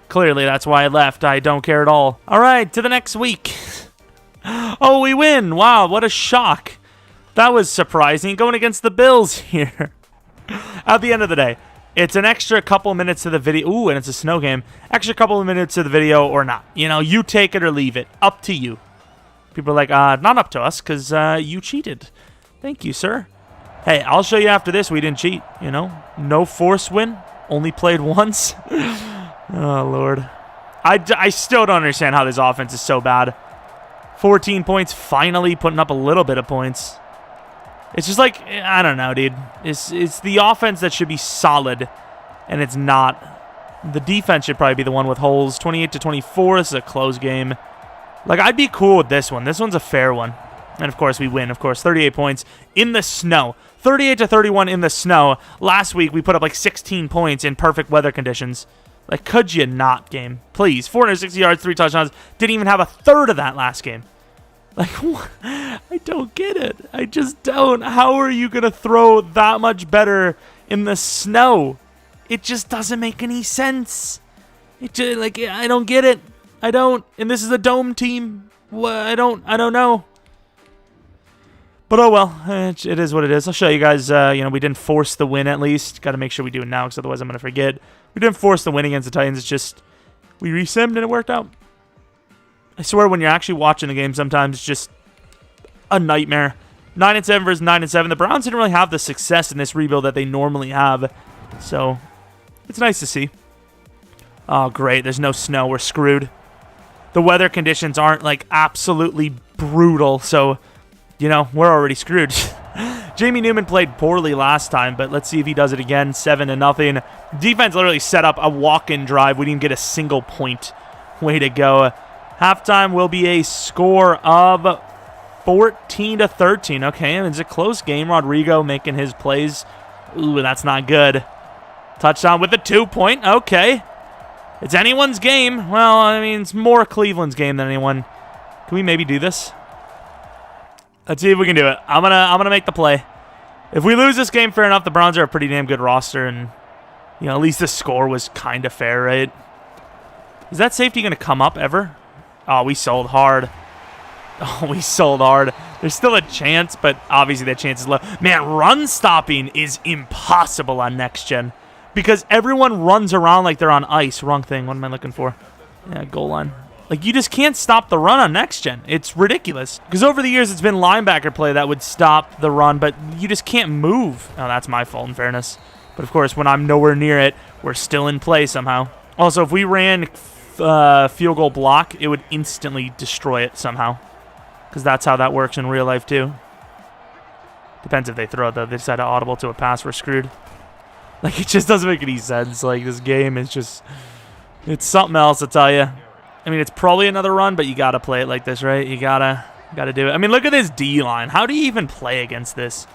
Clearly, that's why I left. I don't care at all. All right, to the next week. Oh, we win. Wow, what a shock. That was surprising. Going against the Bills here. At the end of the day, it's an extra couple minutes to the video. Ooh, and it's a snow game. Extra couple of minutes to the video or not. You know, you take it or leave it. Up to you. People are like, not up to us because you cheated. Thank you, sir. Hey, I'll show you after this we didn't cheat, you know. No force win. Only played once. Oh, Lord. I still don't understand how this offense is so bad. 14 points, finally putting up a little bit of points. It's just like, I don't know, dude. It's the offense that should be solid, and it's not. The defense should probably be the one with holes. 28-24, this is a close game. Like, I'd be cool with this one. This one's a fair one. And, of course, we win, of course. 38 points in the snow. 38-31 in the snow. Last week, we put up like 16 points in perfect weather conditions. Like, could you not, game? Please. 460 yards, 3 touchdowns. Didn't even have a third of that last game. Like, what? I don't get it. I just don't. How are you going to throw that much better in the snow? It just doesn't make any sense. It just, like, I don't get it. I don't. And this is a dome team. I don't know. But oh well, it is what it is. I'll show you guys, we didn't force the win at least. Got to make sure we do it now because otherwise I'm going to forget. We didn't force the win against the Titans. It's just we resimmed and it worked out. I swear when you're actually watching the game sometimes it's just a nightmare. 9-7 versus 9-7. The Browns didn't really have the success in this rebuild that they normally have. So it's nice to see. Oh, great. There's no snow. We're screwed. The weather conditions aren't like absolutely brutal. So... we're already screwed. Jamie Newman played poorly last time, but let's see if he does it again. 7-0. Defense literally set up a walk-in drive. We didn't get a single point. Way to go. Halftime will be a score of 14-13. Okay, it's a close game. Rodrigo making his plays. Ooh, that's not good. Touchdown with the 2-point. Okay. It's anyone's game. Well, I mean, it's more Cleveland's game than anyone. Can we maybe do this? Let's see if we can do it. I'm gonna make the play. If we lose this game, fair enough. The Browns are a pretty damn good roster, and at least the score was kind of fair, right? Is that safety gonna come up ever? Oh, we sold hard. Oh, we sold hard. There's still a chance, but obviously that chance is low. Man, run stopping is impossible on next gen because everyone runs around like they're on ice. Wrong thing. What am I looking for? Yeah, goal line. Like, you just can't stop the run on next gen. It's ridiculous. Because over the years, it's been linebacker play that would stop the run, but you just can't move. Oh, that's my fault, in fairness. But, of course, when I'm nowhere near it, we're still in play somehow. Also, if we ran field goal block, it would instantly destroy it somehow. Because that's how that works in real life, too. Depends if they throw it, though. If they decide to audible to a pass, we're screwed. Like, it just doesn't make any sense. Like, this game is just... It's something else, I tell you. I mean, it's probably another run, but you got to play it like this, right? You gotta do it. I mean, look at this D-line. How do you even play against this?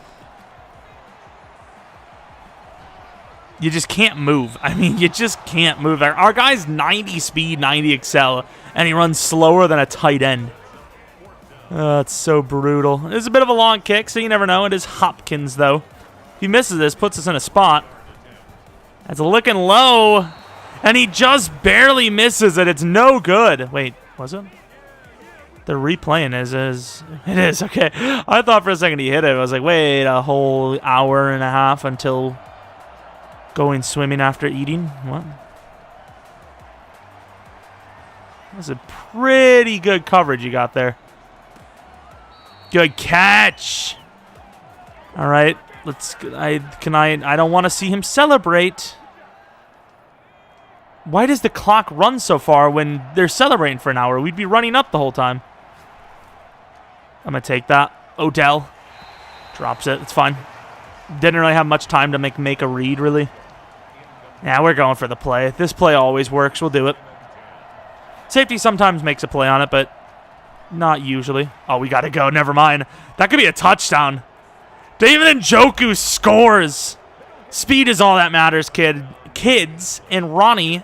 You just can't move. I mean, you just can't move. Our guy's 90 speed, 90 excel, and he runs slower than a tight end. It's so brutal. It's a bit of a long kick, so you never know. It is Hopkins, though. If he misses this, puts us in a spot. That's looking low. And he just barely misses it. It's no good. Wait, was it? They're replaying it is. Okay. I thought for a second he hit it. I was like, wait, a whole hour and a half until going swimming after eating? What? That's a pretty good coverage you got there. Good catch. All right. I don't want to see him celebrate. Why does the clock run so far when they're celebrating for an hour? We'd be running up the whole time. I'm going to take that. Odell drops it. It's fine. Didn't really have much time to make a read, really. Yeah, we're going for the play. This play always works. We'll do it. Safety sometimes makes a play on it, but not usually. Oh, we got to go. Never mind. That could be a touchdown. David Njoku scores. Speed is all that matters, kids, and Ronnie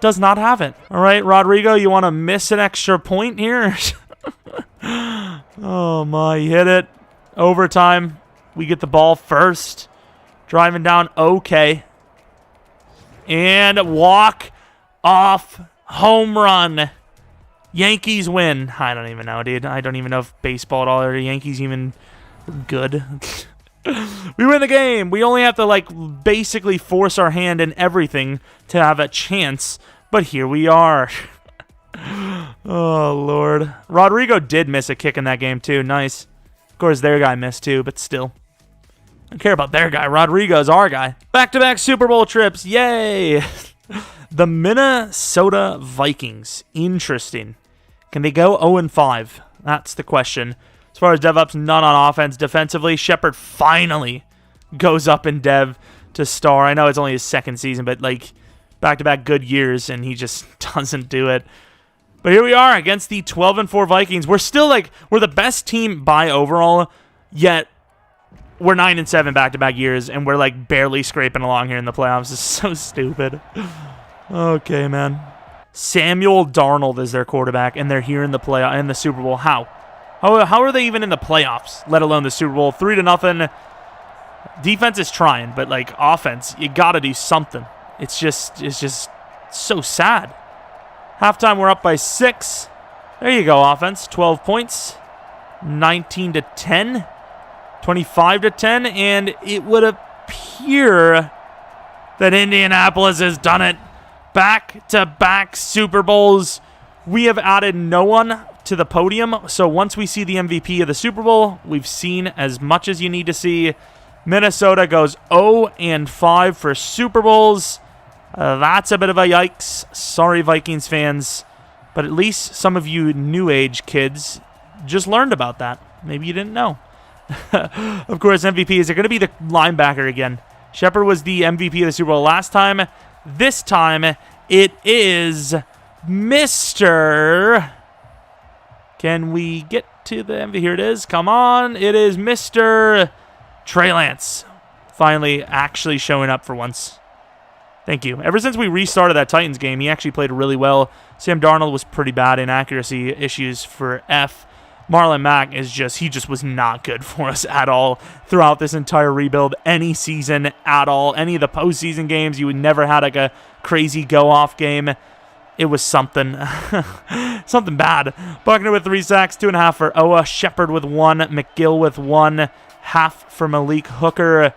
does not have it. All right, Rodrigo, you want to miss an extra point here? Oh, my. He hit it. Overtime. We get the ball first. Driving down. Okay. And walk off home run. Yankees win. I don't even know, dude. I don't even know if baseball at all are the Yankees even good. We win the game. We only have to, basically force our hand in everything to have a chance. But here we are. Oh, Lord. Rodrigo did miss a kick in that game, too. Nice. Of course, their guy missed, too, but still. I don't care about their guy. Rodrigo's our guy. Back-to-back Super Bowl trips. Yay. The Minnesota Vikings. Interesting. Can they go 0-5? That's the question. As far as DevOps, none on offense. Defensively, Shepard finally goes up in dev to star. I know it's only his second season, but back-to-back good years, and he just doesn't do it. But here we are against the 12-4 Vikings. We're still we're the best team by overall, yet we're 9-7 back-to-back years, and we're barely scraping along here in the playoffs. It's so stupid. Okay, man. Samuel Darnold is their quarterback, and they're here in the Super Bowl. How are they even in the playoffs, let alone the Super Bowl? 3-0. Defense is trying, but offense, you got to do something. It's just so sad. Halftime, we're up by 6. There you go, offense. 12 points. 19-10. 25-10, and it would appear that Indianapolis has done it. Back-to-back Super Bowls. We have added no one to the podium, so once we see the MVP of the Super Bowl, we've seen as much as you need to see. Minnesota goes 0-5 for Super Bowls. That's a bit of a yikes. Sorry, Vikings fans, but at least some of you new age kids just learned about that. Maybe you didn't know. Of course, MVP. Is it going to be the linebacker again? Shepard was the MVP of the Super Bowl last time. This time, it is Mr. Can we get to the MVP? Here it is. Come on. It is Mr. Trey Lance. Finally actually showing up for once. Thank you. Ever since we restarted that Titans game, he actually played really well. Sam Darnold was pretty bad. Inaccuracy issues for F. Marlon Mack is he just was not good for us at all throughout this entire rebuild, any season at all. Any of the postseason games, you would never had like a crazy go-off game. It was something. Something bad. Buckner with 3 sacks, 2.5 for Owa. Shepard with 1. McGill with 1. Half for Malik Hooker.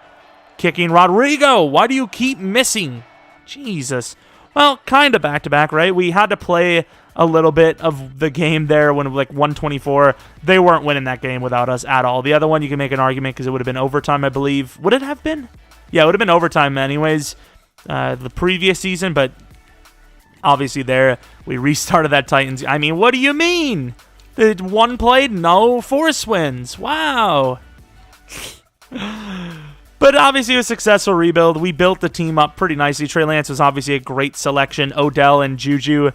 Kicking Rodrigo. Why do you keep missing? Jesus. Well, kind of back-to-back, right? We had to play a little bit of the game there when like 124. They weren't winning that game without us at all. The other one, you can make an argument because it would have been overtime, I believe. Would it have been? Yeah, it would have been overtime anyways, the previous season, but obviously there we restarted that Titans. I mean, what do you mean? The one played? No force wins. Wow. But obviously a successful rebuild. We built the team up pretty nicely. Trey Lance was obviously a great selection. Odell and Juju,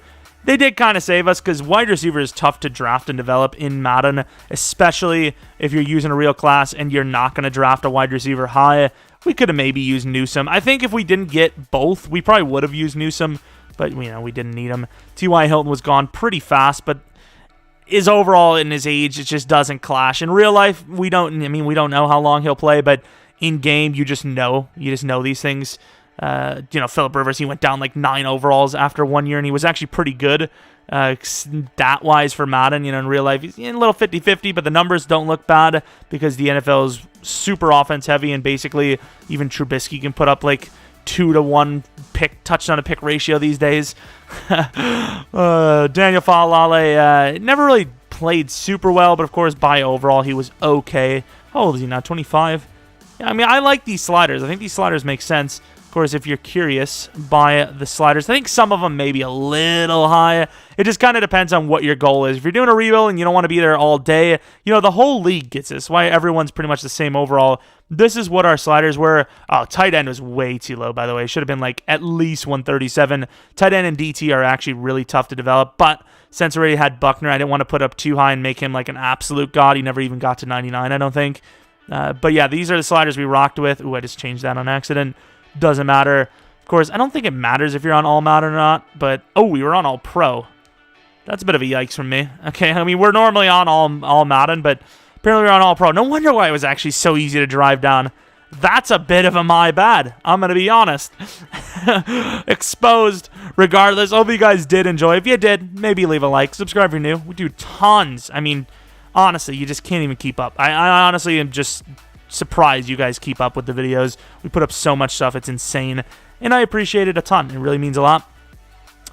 they did kind of save us because wide receiver is tough to draft and develop in Madden, especially if you're using a real class and you're not going to draft a wide receiver high. We could have maybe used Newsome. I think if we didn't get both, we probably would have used Newsome, but we didn't need him. T.Y. Hilton was gone pretty fast, but his overall in his age, it just doesn't clash. In real life, we don't know how long he'll play, but in game, you just know these things. Phillip Rivers, he went down like 9 overalls after 1 year, and he was actually pretty good stat-wise for Madden. In real life, he's a little 50-50, but the numbers don't look bad because the NFL is super offense-heavy, and basically even Trubisky can put up like 2-to-1 touchdown to pick ratio these days. Daniel Falale never really played super well, but of course by overall he was okay. How old is he now? 25? Yeah, I mean, I like these sliders. I think these sliders make sense. Of course, if you're curious, buy the sliders. I think some of them may be a little high. It just kind of depends on what your goal is. If you're doing a rebuild and you don't want to be there all day, the whole league gets this. Why everyone's pretty much the same overall. This is what our sliders were. Oh, tight end was way too low, by the way. It should have been like at least 137. Tight end and DT are actually really tough to develop, but since I already had Buckner, I didn't want to put up too high and make him like an absolute god. He never even got to 99, I don't think. But yeah, these are the sliders we rocked with. Ooh, I just changed that on accident. Doesn't matter. Of course, I don't think it matters if you're on All Madden or not, but oh, we were on All Pro. That's a bit of a yikes from me. Okay, I mean, we're normally on All Madden, but apparently we're on All Pro. No wonder why it was actually so easy to drive down. That's a bit of a my bad. I'm going to be honest. Exposed. Regardless, hope you guys did enjoy. If you did, maybe leave a like. Subscribe if you're new. We do tons. I mean, honestly, you just can't even keep up. I honestly am just surprised you guys keep up with the videos. We put up so much stuff. It's insane. And I appreciate it a ton. It really means a lot.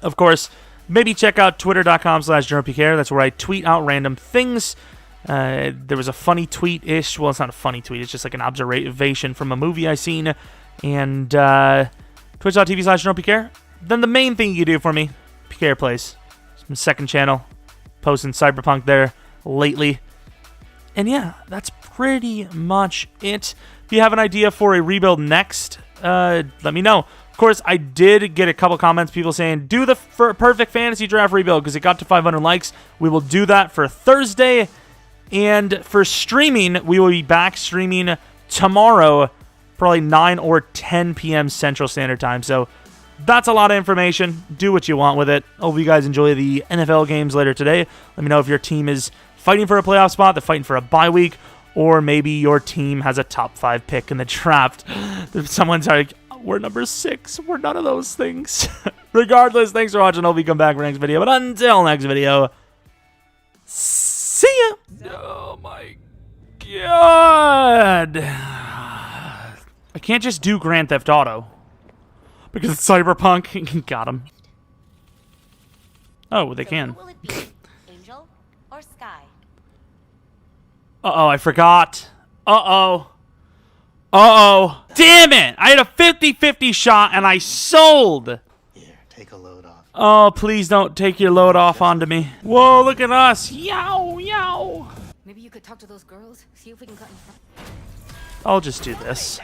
Of course, maybe check out twitter.com/Jeromepkr. That's where I tweet out random things. There was a funny tweet-ish. Well, it's not a funny tweet. It's just like an observation from a movie I seen. And twitch.tv/Jeromepkr. Then the main thing you do for me, PKR Plays. It's my second channel. Posting Cyberpunk there lately. And yeah, that's pretty much it. If you have an idea for a rebuild next, let me know. Of course, I did get a couple comments, people saying, do the perfect fantasy draft rebuild because it got to 500 likes. We will do that for Thursday. And for streaming, we will be back streaming tomorrow, probably 9 or 10 p.m. Central Standard Time. So that's a lot of information. Do what you want with it. Hope you guys enjoy the NFL games later today. Let me know if your team is fighting for a playoff spot, they're fighting for a bye week, or maybe your team has a top 5 pick in the draft. Someone's like, we're number 6. We're none of those things. Regardless, thanks for watching. Hope you come back for next video. But until next video, see ya. Oh my god. I can't just do Grand Theft Auto because it's Cyberpunk. Got him. Oh, they can. Who will it be? Angel or Sky? Uh-oh, I forgot. Uh-oh. Uh-oh. Damn it! I had a 50-50 shot and I sold! Here, take a load off. Oh, please don't take your load off onto me. Whoa, look at us. Yow, yow. Maybe you could talk to those girls, see if we can cut in front. I'll just do this.